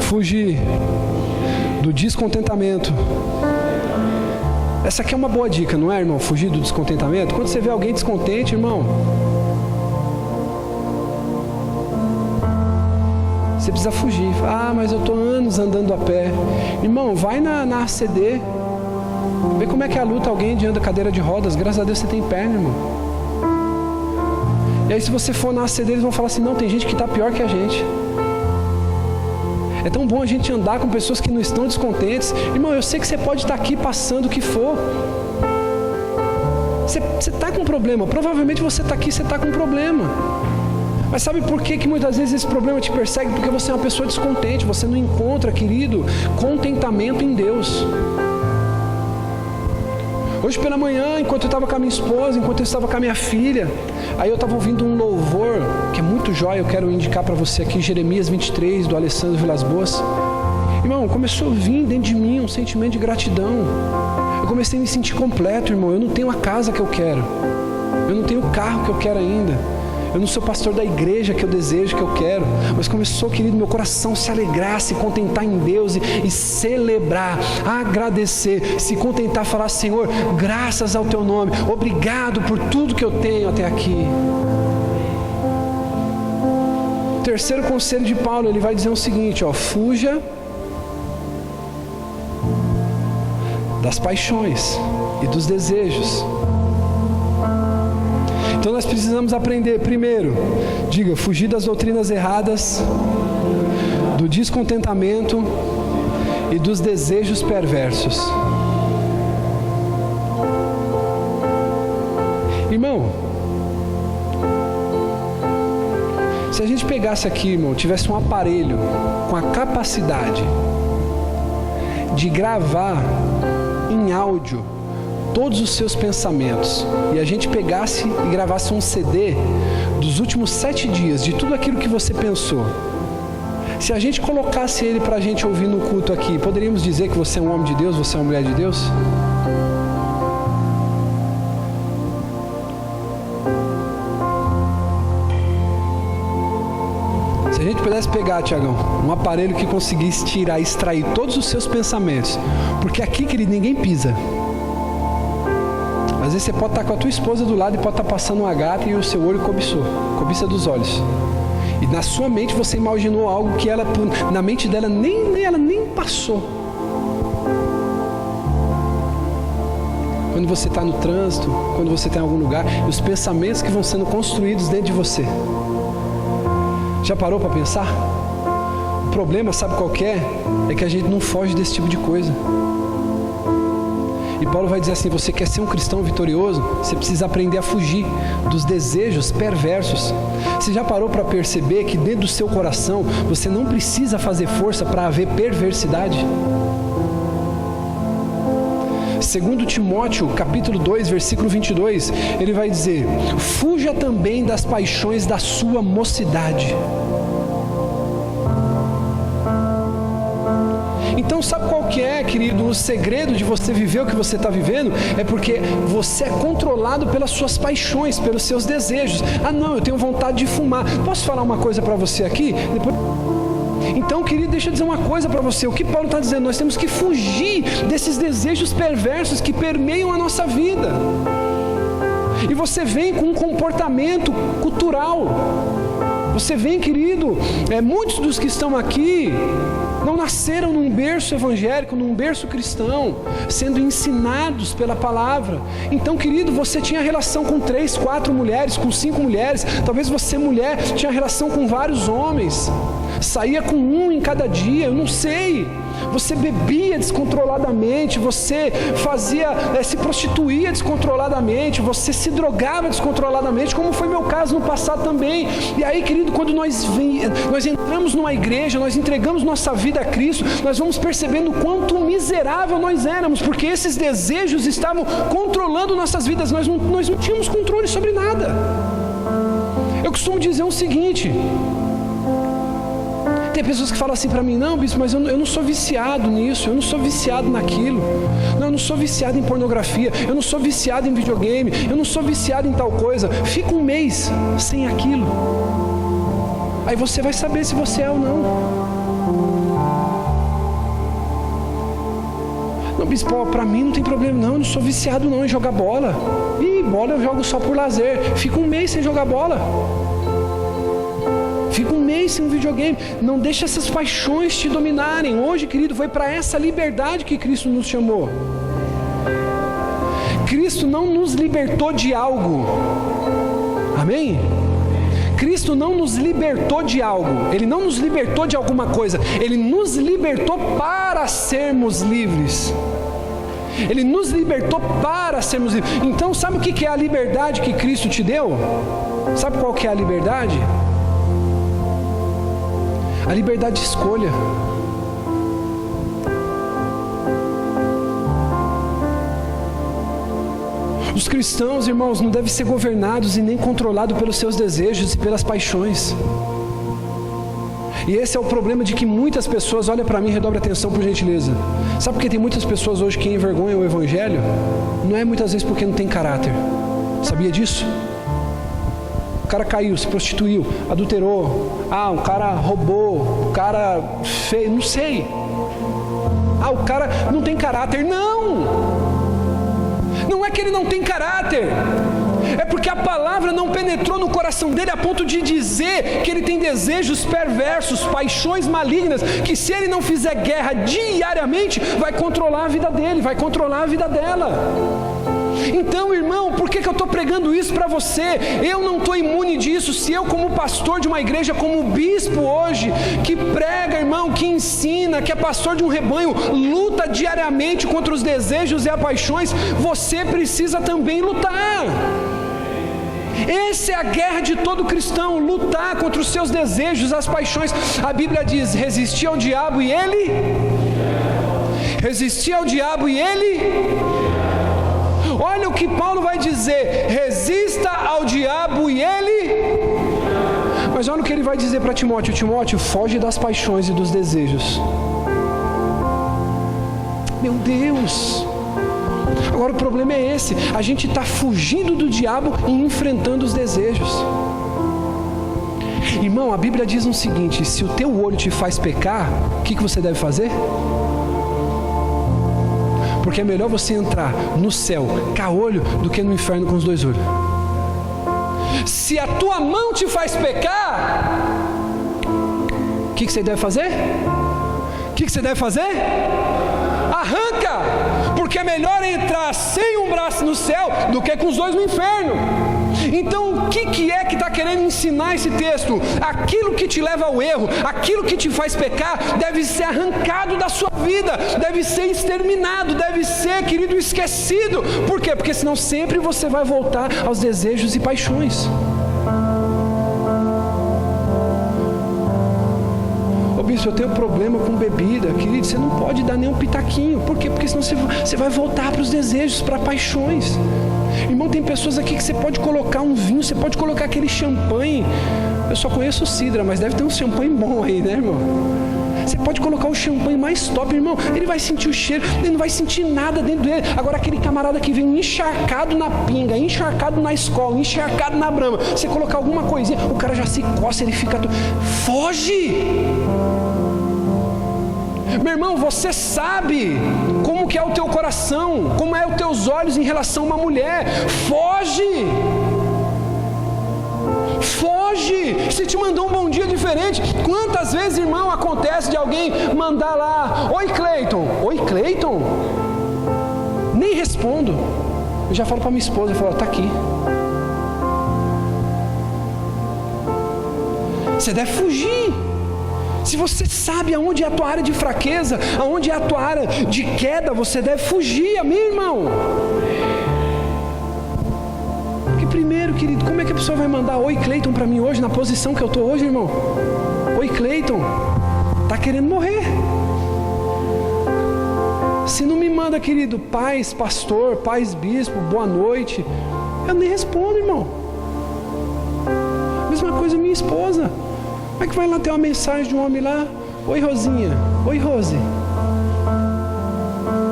Fugir do descontentamento. Essa aqui é uma boa dica, não é, irmão? Fugir do descontentamento. Quando você vê alguém descontente, irmão, você precisa fugir. Ah, mas eu estou anos andando a pé. Irmão, vai na ACD. Vê como é que é a luta alguém de anda cadeira de rodas. Graças a Deus você tem perna, irmão. E aí se você for na ACD, eles vão falar assim, não, tem gente que está pior que a gente. É tão bom a gente andar com pessoas que não estão descontentes. Irmão, eu sei que você pode estar aqui passando o que for. Você está com um problema. Provavelmente você está aqui, você está com um problema. Mas sabe por que muitas vezes esse problema te persegue? Porque você é uma pessoa descontente. Você não encontra, querido, contentamento em Deus. Hoje pela manhã, enquanto eu estava com a minha esposa, enquanto eu estava com a minha filha, aí eu estava ouvindo um louvor, que é muito jóia, eu quero indicar para você aqui, Jeremias 23, do Alessandro Vilas Boas. Irmão, começou a vir dentro de mim um sentimento de gratidão. Eu comecei a me sentir completo, irmão. Eu não tenho a casa que eu quero. Eu não tenho o carro que eu quero ainda. Eu não sou pastor da igreja que eu desejo, que eu quero. Mas começou, querido, meu coração se alegrar, se contentar em Deus e celebrar, agradecer, se contentar, falar, Senhor, graças ao teu nome, obrigado por tudo que eu tenho até aqui. O terceiro conselho de Paulo, ele vai dizer o seguinte, fuja das paixões e dos desejos. Então nós precisamos aprender, primeiro, diga, fugir das doutrinas erradas, do descontentamento e dos desejos perversos. Irmão, se a gente pegasse aqui, irmão, tivesse um aparelho com a capacidade de gravar em áudio todos os seus pensamentos, e a gente pegasse e gravasse um CD dos últimos 7 dias, de tudo aquilo que você pensou, se a gente colocasse ele para a gente ouvir no culto aqui, poderíamos dizer que você é um homem de Deus, você é uma mulher de Deus? Se a gente pudesse pegar, Tiagão, um aparelho que conseguisse tirar, extrair todos os seus pensamentos, porque aqui, querido, ninguém pisa. Às vezes você pode estar com a tua esposa do lado e pode estar passando uma gata e o seu olho cobiça dos olhos. E na sua mente você imaginou algo que ela, na mente dela, ela nem passou. Quando você está no trânsito, quando você está em algum lugar, e os pensamentos que vão sendo construídos dentro de você. Já parou para pensar? O problema, sabe qual que é? É que a gente não foge desse tipo de coisa. E Paulo vai dizer assim, você quer ser um cristão vitorioso? Você precisa aprender a fugir dos desejos perversos. Você já parou para perceber que dentro do seu coração, você não precisa fazer força para haver perversidade? 2 Timóteo, capítulo 2, versículo 22, ele vai dizer, fuja também das paixões da sua mocidade. Então sabe qual que é, querido, o segredo de você viver o que você está vivendo? É porque você é controlado pelas suas paixões, pelos seus desejos. Ah não, eu tenho vontade de fumar. Posso falar uma coisa para você aqui? Então, querido, deixa eu dizer uma coisa para você. O que Paulo está dizendo? Nós temos que fugir desses desejos perversos que permeiam a nossa vida. E você vem com um comportamento cultural. Você vem, querido, muitos dos que estão aqui não nasceram num berço evangélico, num berço cristão, sendo ensinados pela palavra. Então, querido, você tinha relação com 3, 4 mulheres, com 5 mulheres. Talvez você, mulher, tinha relação com vários homens. Saía com um em cada dia, eu não sei. Você bebia descontroladamente, você se prostituía descontroladamente, você se drogava descontroladamente, como foi meu caso no passado também. E aí, querido, quando nós entramos numa igreja, nós entregamos nossa vida a Cristo, nós vamos percebendo o quanto miserável nós éramos, porque esses desejos estavam controlando nossas vidas, nós não tínhamos controle sobre nada. Eu costumo dizer o seguinte: tem pessoas que falam assim para mim, não, bispo, mas eu não sou viciado nisso, eu não sou viciado naquilo, não, eu não sou viciado em pornografia, eu não sou viciado em videogame, eu não sou viciado em tal coisa. Fica um mês sem aquilo, aí você vai saber se você é ou não. Não, bispo, para mim não tem problema não, eu não sou viciado não em jogar bola. Bola eu jogo só por lazer. Fica um mês sem jogar bola. Fica um mês sem um videogame. Não deixa essas paixões te dominarem. Hoje, querido, foi para essa liberdade que Cristo nos chamou. Cristo não nos libertou de algo. Amém? Cristo não nos libertou de algo. Ele não nos libertou de alguma coisa. Ele nos libertou para sermos livres. Ele nos libertou para sermos livres. Então, sabe o que é a liberdade que Cristo te deu? Sabe qual que é a liberdade? A liberdade de escolha. Os cristãos, irmãos, não devem ser governados e nem controlados pelos seus desejos e pelas paixões. E esse é o problema de que muitas pessoas, olha para mim, redobre a atenção por gentileza. Sabe por que tem muitas pessoas hoje que envergonham o Evangelho? Não é muitas vezes porque não tem caráter. Sabia disso? O cara caiu, se prostituiu, adulterou. O cara roubou, o cara fez, não sei. O cara não tem caráter. Não é que ele não tem caráter. É porque a palavra não penetrou no coração dele a ponto de dizer que ele tem desejos perversos, paixões malignas, que se ele não fizer guerra diariamente, vai controlar a vida dele, vai controlar a vida dela. Então, irmão, por que eu estou pregando falando isso para você. Eu não estou imune disso. Se eu, como pastor de uma igreja, como bispo hoje, que prega, irmão, que ensina, que é pastor de um rebanho, luta diariamente contra os desejos e as paixões, você precisa também lutar. Essa é a guerra de todo cristão, lutar contra os seus desejos, as paixões. A Bíblia diz: resistir ao diabo e ele... resistir ao diabo e ele... Olha o que Paulo vai dizer: resista ao diabo e ele... Mas olha o que ele vai dizer para Timóteo: Timóteo, foge das paixões e dos desejos. Meu Deus! Agora o problema é esse: a gente está fugindo do diabo e enfrentando os desejos. Irmão, a Bíblia diz o seguinte: se o teu olho te faz pecar, o que você deve fazer? Porque é melhor você entrar no céu caolho do que no inferno com os dois olhos. Se a tua mão te faz pecar, o que você deve fazer? O que você deve fazer? Arranca! Porque é melhor entrar sem um braço no céu do que com os dois no inferno. Então, o que é que está querendo ensinar esse texto? Aquilo que te leva ao erro, aquilo que te faz pecar, deve ser arrancado da sua vida, deve ser exterminado, deve ser, querido, esquecido. Por quê? Porque senão sempre você vai voltar aos desejos e paixões. Bispo, eu tenho problema com bebida. Querido, você não pode dar nem um pitaquinho. Por quê? Porque senão você vai voltar para os desejos, para paixões. Irmão, tem pessoas aqui que você pode colocar um vinho, você pode colocar aquele champanhe. Eu só conheço o cidra, mas deve ter um champanhe bom aí, né, irmão? Você pode colocar o champanhe mais top, irmão. Ele vai sentir o cheiro, ele não vai sentir nada dentro dele. Agora aquele camarada que vem encharcado na pinga, encharcado na escola, encharcado na brama, você colocar alguma coisinha, o cara já se coça, ele fica... Foge! Meu irmão, você sabe como que é o teu coração, como é os teus olhos em relação a uma mulher. Foge! Foge! Se te mandou um bom dia diferente, quantas vezes, irmão, acontece de alguém mandar lá: oi, Cleiton. Oi, Cleiton? Nem respondo. Eu já falo para minha esposa, eu falo: tá aqui. Você deve fugir. Se você sabe aonde é a tua área de fraqueza, aonde é a tua área de queda, você deve fugir, amém, irmão? Porque primeiro, querido, como é que a pessoa vai mandar oi, Cleiton, para mim hoje, na posição que eu estou hoje, irmão? Oi, Cleiton, tá querendo morrer. Se não me manda, querido, paz, pastor, paz, bispo, boa noite, eu nem respondo, irmão. Mesma coisa minha esposa. Como é que vai lá ter uma mensagem de um homem lá? Oi, Rosinha. Oi, Rose.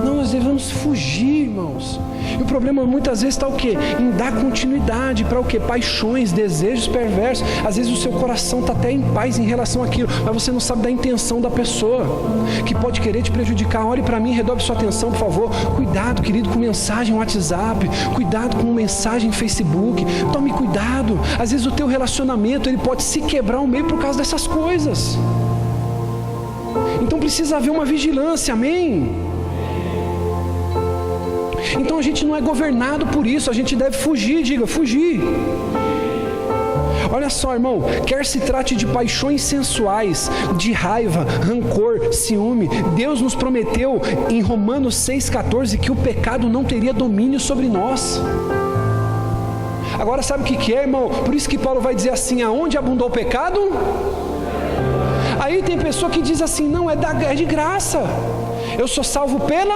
Não, nós devemos fugir, irmãos. E o problema muitas vezes está o quê? Em dar continuidade para o quê? Paixões, desejos perversos. Às vezes o seu coração está até em paz em relação àquilo, mas você não sabe da intenção da pessoa, que pode querer te prejudicar. Olhe para mim, redobre sua atenção, por favor. Cuidado, querido, com mensagem no WhatsApp. Cuidado com mensagem no Facebook. Tome cuidado. Às vezes o teu relacionamento, ele pode se quebrar ao meio por causa dessas coisas. Então precisa haver uma vigilância, amém? Então a gente não é governado por isso, a gente deve fugir, diga, fugir. Olha só, irmão, quer se trate de paixões sensuais, de raiva, rancor, ciúme, Deus nos prometeu em Romanos 6,14 que o pecado não teria domínio sobre nós. Agora sabe o que é, irmão? Por isso que Paulo vai dizer assim: aonde abundou o pecado? Aí tem pessoa que diz assim: não, é de graça, eu sou salvo pela...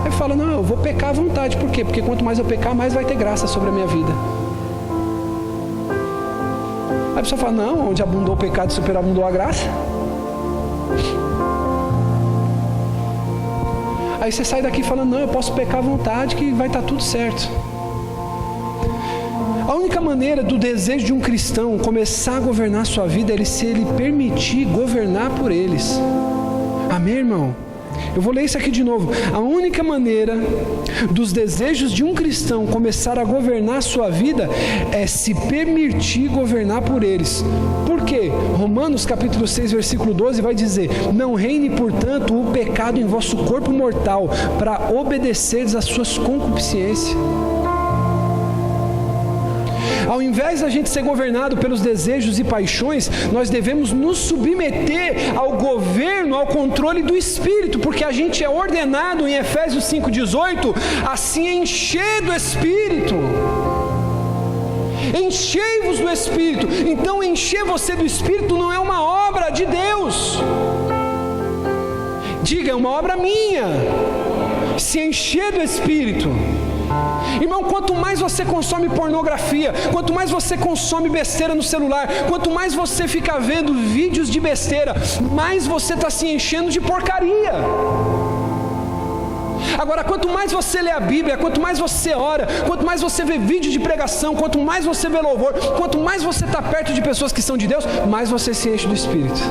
Aí fala: não, eu vou pecar à vontade. Por quê? Porque quanto mais eu pecar, mais vai ter graça sobre a minha vida. Aí a pessoa fala: não, onde abundou o pecado, superabundou a graça. Aí você sai daqui falando: não, eu posso pecar à vontade, que vai estar tudo certo. A única maneira do desejo de um cristão começar a governar a sua vida é se ele permitir governar por eles. Amém, irmão? Eu vou ler isso aqui de novo. A única maneira dos desejos de um cristão começar a governar a sua vida é se permitir governar por eles. Por quê? Romanos capítulo 6, versículo 12 vai dizer: não reine, portanto, o pecado em vosso corpo mortal, para obedecerdes às suas concupiscências. Ao invés da gente ser governado pelos desejos e paixões, nós devemos nos submeter ao governo, ao controle do Espírito, porque a gente é ordenado em Efésios 5,18 a se encher do Espírito. Enchei-vos do Espírito. Então encher você do Espírito não é uma obra de Deus. Diga, é uma obra minha. Se encher do Espírito. Irmão, quanto mais você consome pornografia, quanto mais você consome besteira no celular, quanto mais você fica vendo vídeos de besteira, mais você está se enchendo de porcaria. Agora, quanto mais você lê a Bíblia, quanto mais você ora, quanto mais você vê vídeo de pregação, quanto mais você vê louvor, quanto mais você está perto de pessoas que são de Deus, mais você se enche do Espírito.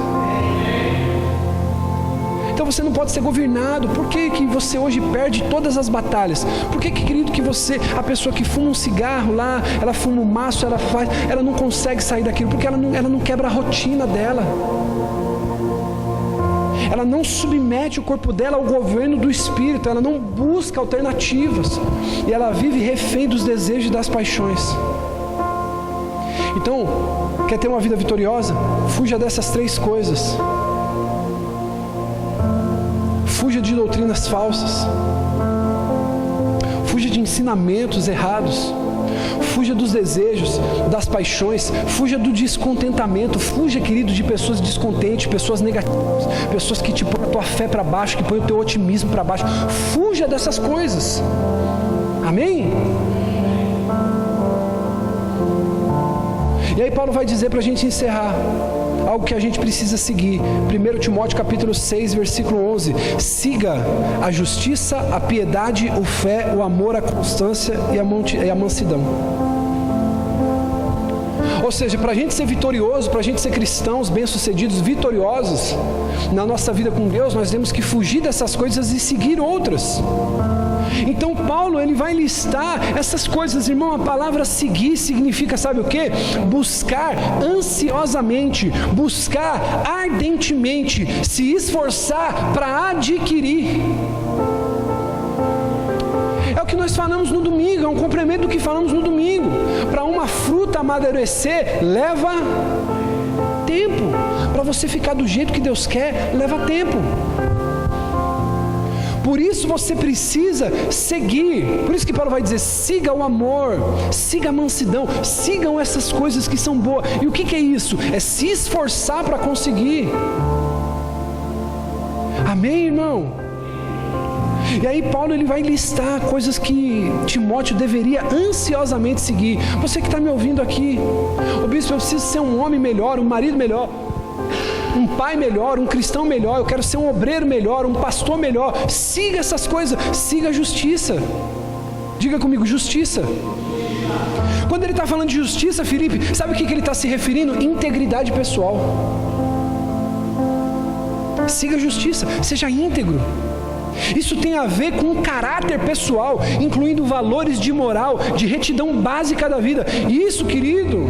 Então você não pode ser governado. Por que você hoje perde todas as batalhas? Por que, querido, que você, a pessoa que fuma um cigarro lá, ela fuma um maço, ela não consegue sair daquilo? Porque ela não quebra a rotina dela. Ela não submete o corpo dela ao governo do Espírito, ela não busca alternativas, e ela vive refém dos desejos e das paixões. Então, quer ter uma vida vitoriosa? Fuja dessas 3 coisas. Fuja de doutrinas falsas. Fuja de ensinamentos errados. Fuja dos desejos, das paixões. Fuja do descontentamento. Fuja, querido, de pessoas descontentes, pessoas negativas, pessoas que te põem a tua fé para baixo, que põem o teu otimismo para baixo. Fuja dessas coisas. Amém? E aí Paulo vai dizer para a gente encerrar algo que a gente precisa seguir. 1 Timóteo capítulo 6, versículo 11. Siga a justiça, a piedade, a fé, o amor, a constância e a mansidão. Ou seja, para a gente ser vitorioso, para a gente ser cristãos bem-sucedidos, vitoriosos na nossa vida com Deus, nós temos que fugir dessas coisas e seguir outras. Então Paulo, ele vai listar essas coisas, irmão. A palavra seguir significa, sabe o quê? Buscar ansiosamente, buscar ardentemente, se esforçar para adquirir. É o que nós falamos no domingo, é um complemento do que falamos no domingo. Para uma fruta amadurecer, leva tempo. Para você ficar do jeito que Deus quer, leva tempo. Por isso você precisa seguir. Por isso que Paulo vai dizer, siga o amor, siga a mansidão, sigam essas coisas que são boas. E o que é isso? É se esforçar para conseguir. Amém, irmão? E aí Paulo, ele vai listar coisas que Timóteo deveria ansiosamente seguir. Você que está me ouvindo aqui, ô bispo, eu preciso ser um homem melhor, um marido melhor, um pai melhor, um cristão melhor, eu quero ser um obreiro melhor, um pastor melhor. Siga essas coisas, siga a justiça. Diga comigo, justiça. Quando ele está falando de justiça, Felipe, sabe o que ele está se referindo? Integridade pessoal. Siga a justiça, seja íntegro. Isso tem a ver com um caráter pessoal, incluindo valores de moral, de retidão básica da vida. Isso, querido,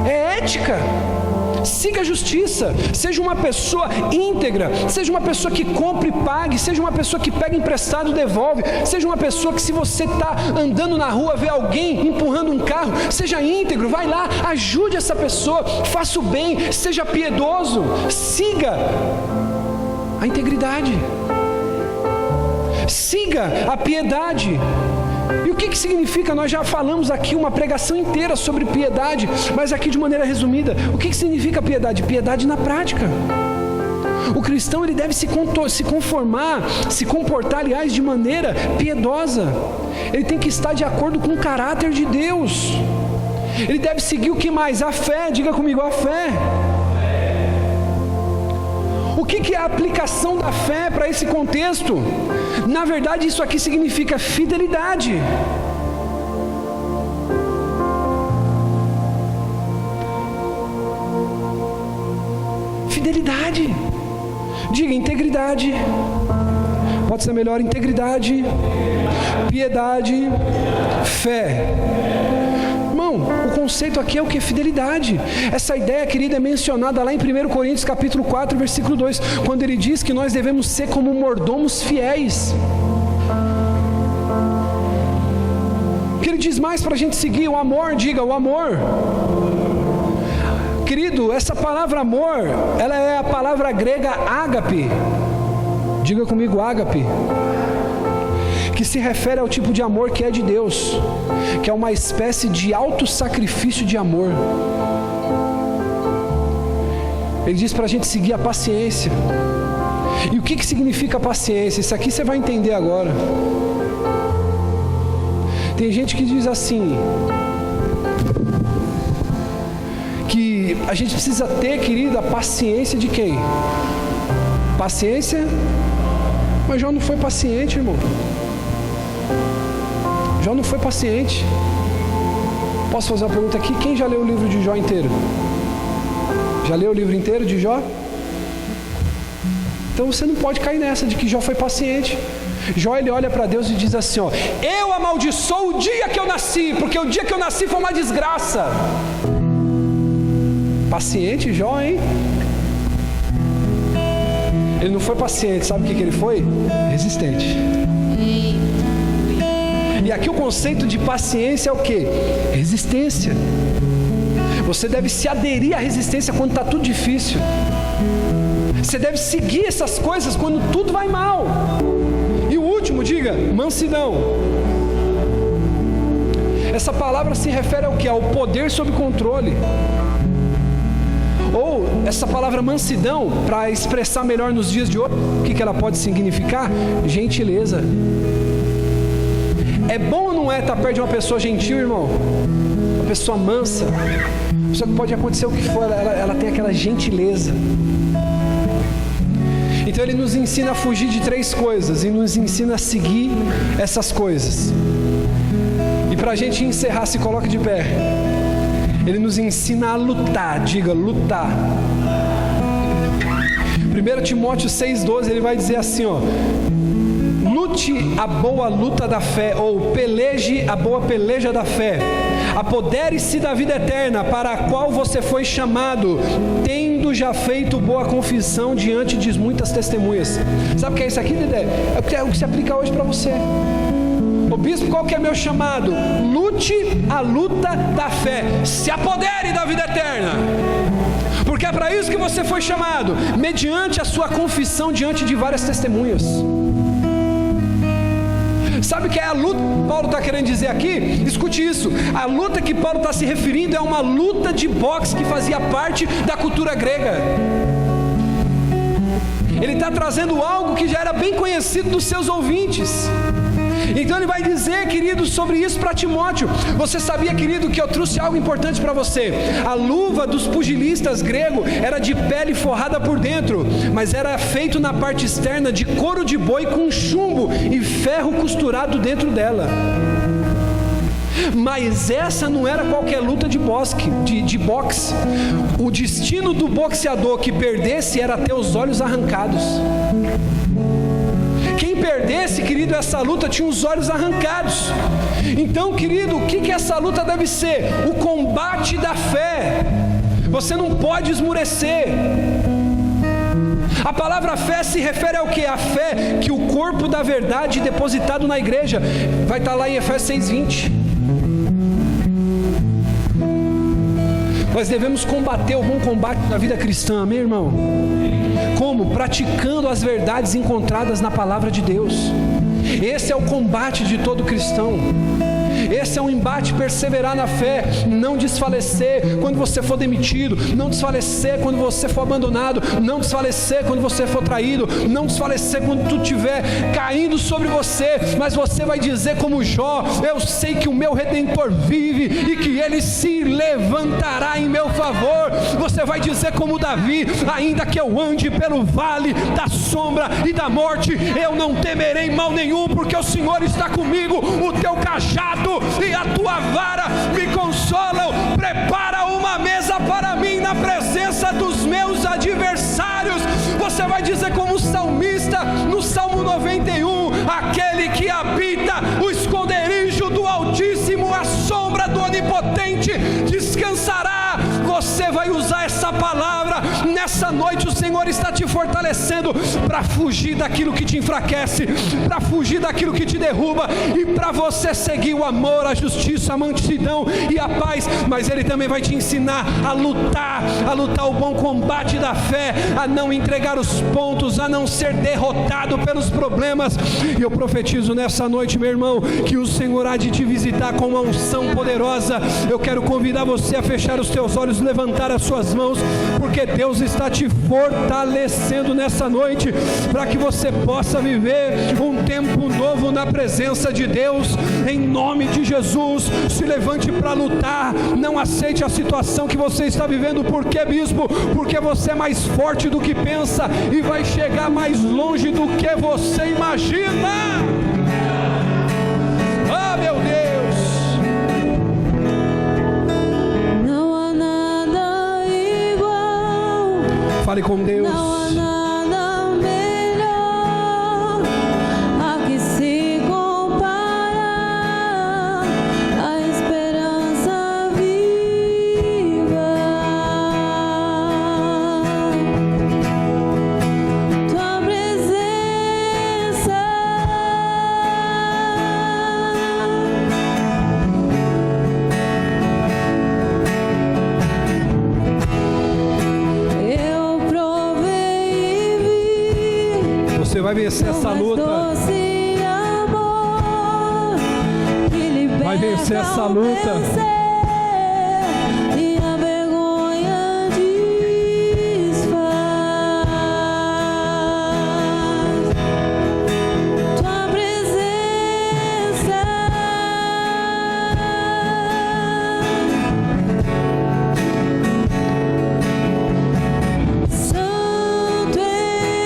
é ética. Siga a justiça, seja uma pessoa íntegra, seja uma pessoa que compra e pague, seja uma pessoa que pega emprestado e devolve, seja uma pessoa que, se você está andando na rua, vê alguém empurrando um carro, seja íntegro, vai lá, ajude essa pessoa, faça o bem, seja piedoso, siga a integridade, siga a piedade. E o que significa? Nós já falamos aqui uma pregação inteira sobre piedade, mas aqui de maneira resumida. O que significa piedade? Piedade na prática. O cristão, ele deve se comportar, aliás, de maneira piedosa. Ele tem que estar de acordo com o caráter de Deus. Ele deve seguir o que mais? A fé. Diga comigo, a fé. O que é a aplicação da fé para esse contexto? Na verdade, isso aqui significa fidelidade. Fidelidade. Diga integridade. Pode ser melhor, integridade, piedade, fé. Irmão, o conceito aqui é o que? Fidelidade. Essa ideia, querida, é mencionada lá em 1 Coríntios capítulo 4, versículo 2, quando ele diz que nós devemos ser como mordomos fiéis. que ele diz mais para a gente seguir? O amor, diga, o amor. Querido, essa palavra amor, ela é a palavra grega ágape. Diga comigo, ágape. Que se refere ao tipo de amor que é de Deus, que é uma espécie de auto-sacrifício de amor. Ele diz para a gente seguir a paciência. E o que significa paciência? Isso aqui você vai entender agora. Tem gente que diz assim, que a gente precisa ter, querido, a paciência de quem? Paciência? Mas Jó não foi paciente, irmão. Jó não foi paciente. Posso fazer uma pergunta aqui? Quem já leu o livro de Jó inteiro? Já leu o livro inteiro de Jó? Então você não pode cair nessa de que Jó foi paciente. Jó, ele olha para Deus e diz assim, ó: eu amaldiçoo o dia que eu nasci, porque o dia que eu nasci foi uma desgraça. Paciente Jó, hein? Ele não foi paciente, sabe o que ele foi? Resistente. E aqui o conceito de paciência é o quê? Resistência. Você deve se aderir à resistência quando está tudo difícil. Você deve seguir essas coisas quando tudo vai mal. E o último, diga, mansidão. Essa palavra se refere ao quê? Ao poder sob controle. Ou essa palavra mansidão, para expressar melhor nos dias de hoje, o que ela pode significar? Gentileza. É bom ou não é estar perto de uma pessoa gentil, irmão? Uma pessoa mansa. Só que pode acontecer o que for, ela tem aquela gentileza. Então ele nos ensina a fugir de 3 coisas e nos ensina a seguir essas coisas. E para a gente encerrar, se coloque de pé. Ele nos ensina a lutar, diga, lutar. 1 Timóteo 6,12, ele vai dizer assim, ó: lute a boa luta da fé, ou peleje a boa peleja da fé. Apodere-se da vida eterna, para a qual você foi chamado, tendo já feito boa confissão diante de muitas testemunhas. Sabe o que é isso aqui, Dedé? É o que se aplica hoje para você. Ô bispo, qual que é meu chamado? Lute a luta da fé. Se apodere da vida eterna. Porque é para isso que você foi chamado, mediante a sua confissão diante de várias testemunhas. Sabe o que é a luta que Paulo está querendo dizer aqui? Escute isso. A luta que Paulo está se referindo é uma luta de boxe que fazia parte da cultura grega. Ele está trazendo algo que já era bem conhecido dos seus ouvintes. Então ele vai dizer, querido, sobre isso para Timóteo. Você sabia, querido, que eu trouxe algo importante para você? A luva dos pugilistas gregos era de pele forrada por dentro, mas era feito na parte externa de couro de boi com chumbo e ferro costurado dentro dela. Mas essa não era qualquer luta de boxe. O destino do boxeador que perdesse era ter os olhos arrancados. Quem perdesse, querido, essa luta tinha os olhos arrancados. Então, querido, o que essa luta deve ser? O combate da fé. Você não pode esmurecer. A palavra fé se refere ao que? A fé que o corpo da verdade depositado na igreja. Vai estar lá em Efésios 6:20. Nós devemos combater o bom combate da vida cristã, meu irmão. Como? Praticando as verdades encontradas na palavra de Deus. Esse é o combate de todo cristão. Esse é um embate, perseverar na fé, não desfalecer quando você for demitido, não desfalecer quando você for abandonado, não desfalecer quando você for traído, não desfalecer quando tudo estiver caindo sobre você, mas você vai dizer como Jó: eu sei que o meu Redentor vive e que ele se levantará em meu favor. Você vai dizer como Davi: ainda que eu ande pelo vale da sombra e da morte, eu não temerei mal nenhum, porque o Senhor está comigo, o teu cajado e a tua vara me consolam. Prepara uma mesa para mim na presença dos meus adversários. Você vai dizer como o salmista no Salmo 91: aquele que habita o esconderijo do Altíssimo, a sombra do Onipotente descansará. Você vai usar essa palavra Nessa noite o Senhor está te fortalecendo para fugir daquilo que te enfraquece, para fugir daquilo que te derruba e para você seguir o amor, a justiça, a mansidão e a paz. Mas Ele também vai te ensinar a lutar o bom combate da fé, a não entregar os pontos, a não ser derrotado pelos problemas. E eu profetizo nessa noite, meu irmão, que o Senhor há de te visitar com uma unção poderosa. Eu quero convidar você a fechar os teus olhos, levantar as suas mãos, porque Deus está te fortalecendo nessa noite, para que você possa viver um tempo novo na presença de Deus. Em nome de Jesus, se levante para lutar. Não aceite a situação que você está vivendo. Por quê, bispo? Porque você é mais forte do que pensa e vai chegar mais longe do que você imagina. Ah, meu Deus! Não há nada igual. Fale com Deus. Não há nada melhor a que se comparar a esperança viva. Tua presença, eu provei e vi. Você vai vencer essa luta. Doce amor que liberta Vai vencer essa luta. o vencer, e a vergonha desfaz. Tua presença, Santo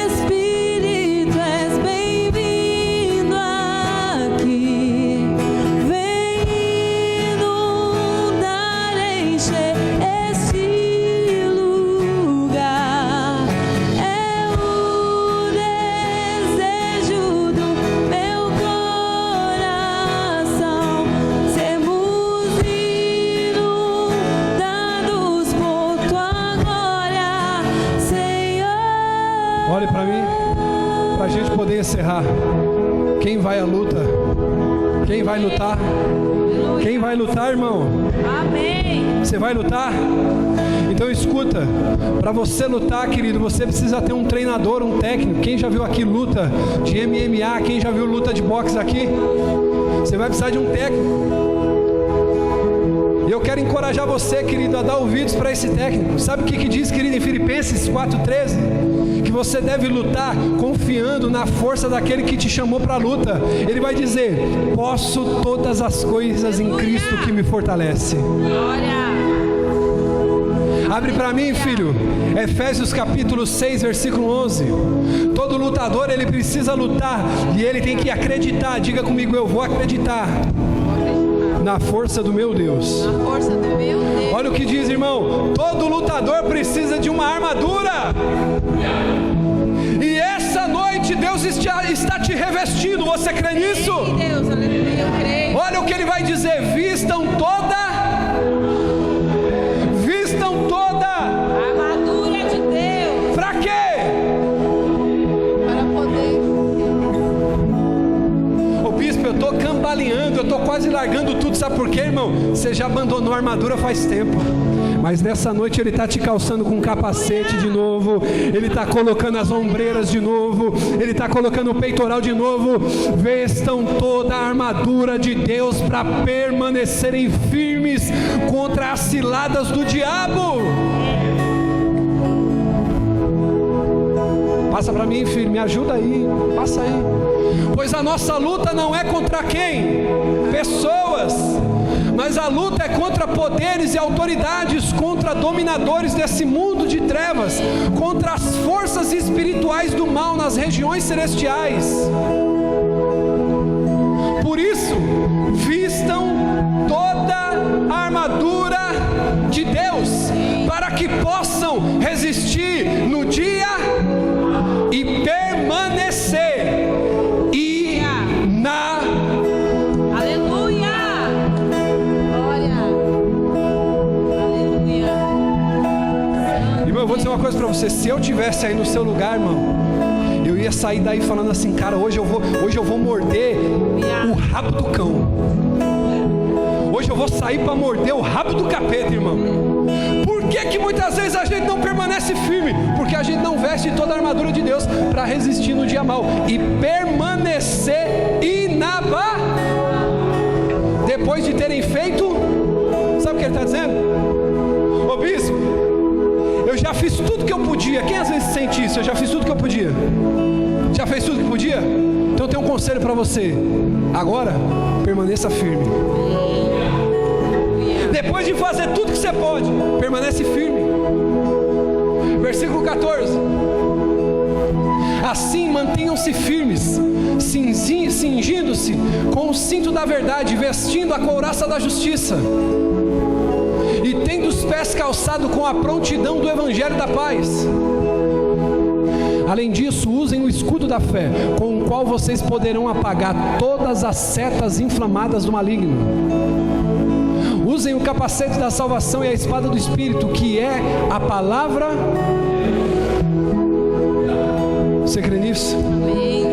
Espírito, és bem-vindo aqui. Vem inundar, encher este lugar. É o desejo do meu coração, sermos inundados por tua glória, Senhor. Olhe para mim, para a gente poder encerrar. Quem vai à luta? Quem vai lutar? Quem vai lutar, irmão? Amém. Você vai lutar? Então escuta, para você lutar, querido, você precisa ter um treinador, um técnico. Quem já viu aqui luta de MMA? Quem já viu luta de boxe aqui? Você vai precisar de um técnico. E eu quero encorajar você, querido, a dar ouvidos para esse técnico. Sabe o que diz, querido, em Filipenses 4,13? Que você deve lutar confiando na força daquele que te chamou para a luta. Ele vai dizer: posso todas as coisas em Cristo que me fortalece. Glória. Abre para mim, filho, Efésios capítulo 6, versículo 11. Todo lutador, ele precisa lutar e ele tem que acreditar. Diga comigo: eu vou acreditar na força do meu Deus. A força do meu Deus. Olha o que diz, irmão: todo lutador precisa de uma armadura. E essa noite Deus está te revestindo. Você crê nisso? Deus, aleluia, eu creio. Olha o que ele vai dizer: vistam toda A armadura de Deus. pra quê? Para poder. Ô bispo, eu tô cambaleando, eu tô quase largando tudo. Sabe por quê, irmão? Você já abandonou a armadura faz tempo. Mas nessa noite Ele está te calçando com um capacete de novo. Ele está colocando as ombreiras de novo. Ele está colocando o peitoral de novo. Vestam toda a armadura de Deus para permanecerem firmes contra as ciladas do diabo. Passa para mim, filho, me ajuda aí. Passa aí. Pois a nossa luta não é contra quem? Pessoas. Mas a luta é contra poderes e autoridades, contra dominadores desse mundo de trevas, contra as forças espirituais do mal nas regiões celestiais. Por isso, vistam toda a armadura de Deus, para que possam resistir no dia e permanecer e na dizer uma coisa para você, se eu tivesse aí no seu lugar, irmão, eu ia sair daí falando assim, cara, hoje eu vou morder o rabo do cão. Hoje eu vou sair para morder o rabo do capeta, irmão. Por que muitas vezes a gente não permanece firme? Porque a gente não veste toda a armadura de Deus para resistir no dia mau e permanecer inabalável. Depois de terem feito, sabe o que ele está dizendo? Ô bispo, eu já fiz tudo que eu podia. Quem às vezes sente isso? Eu já fiz tudo que eu podia. Já fez tudo que podia? Então eu tenho um conselho para você. Agora, permaneça firme. Depois de fazer tudo que você pode, permanece firme. Versículo 14. Assim mantenham-se firmes, cingindo-se com o cinto da verdade, vestindo a couraça da justiça, e tendo os pés calçados com a prontidão do evangelho da paz. Além disso, usem o escudo da fé, com o qual vocês poderão apagar todas as setas inflamadas do maligno. Usem o capacete da salvação e a espada do Espírito, que é a palavra. Você crê nisso? Amém.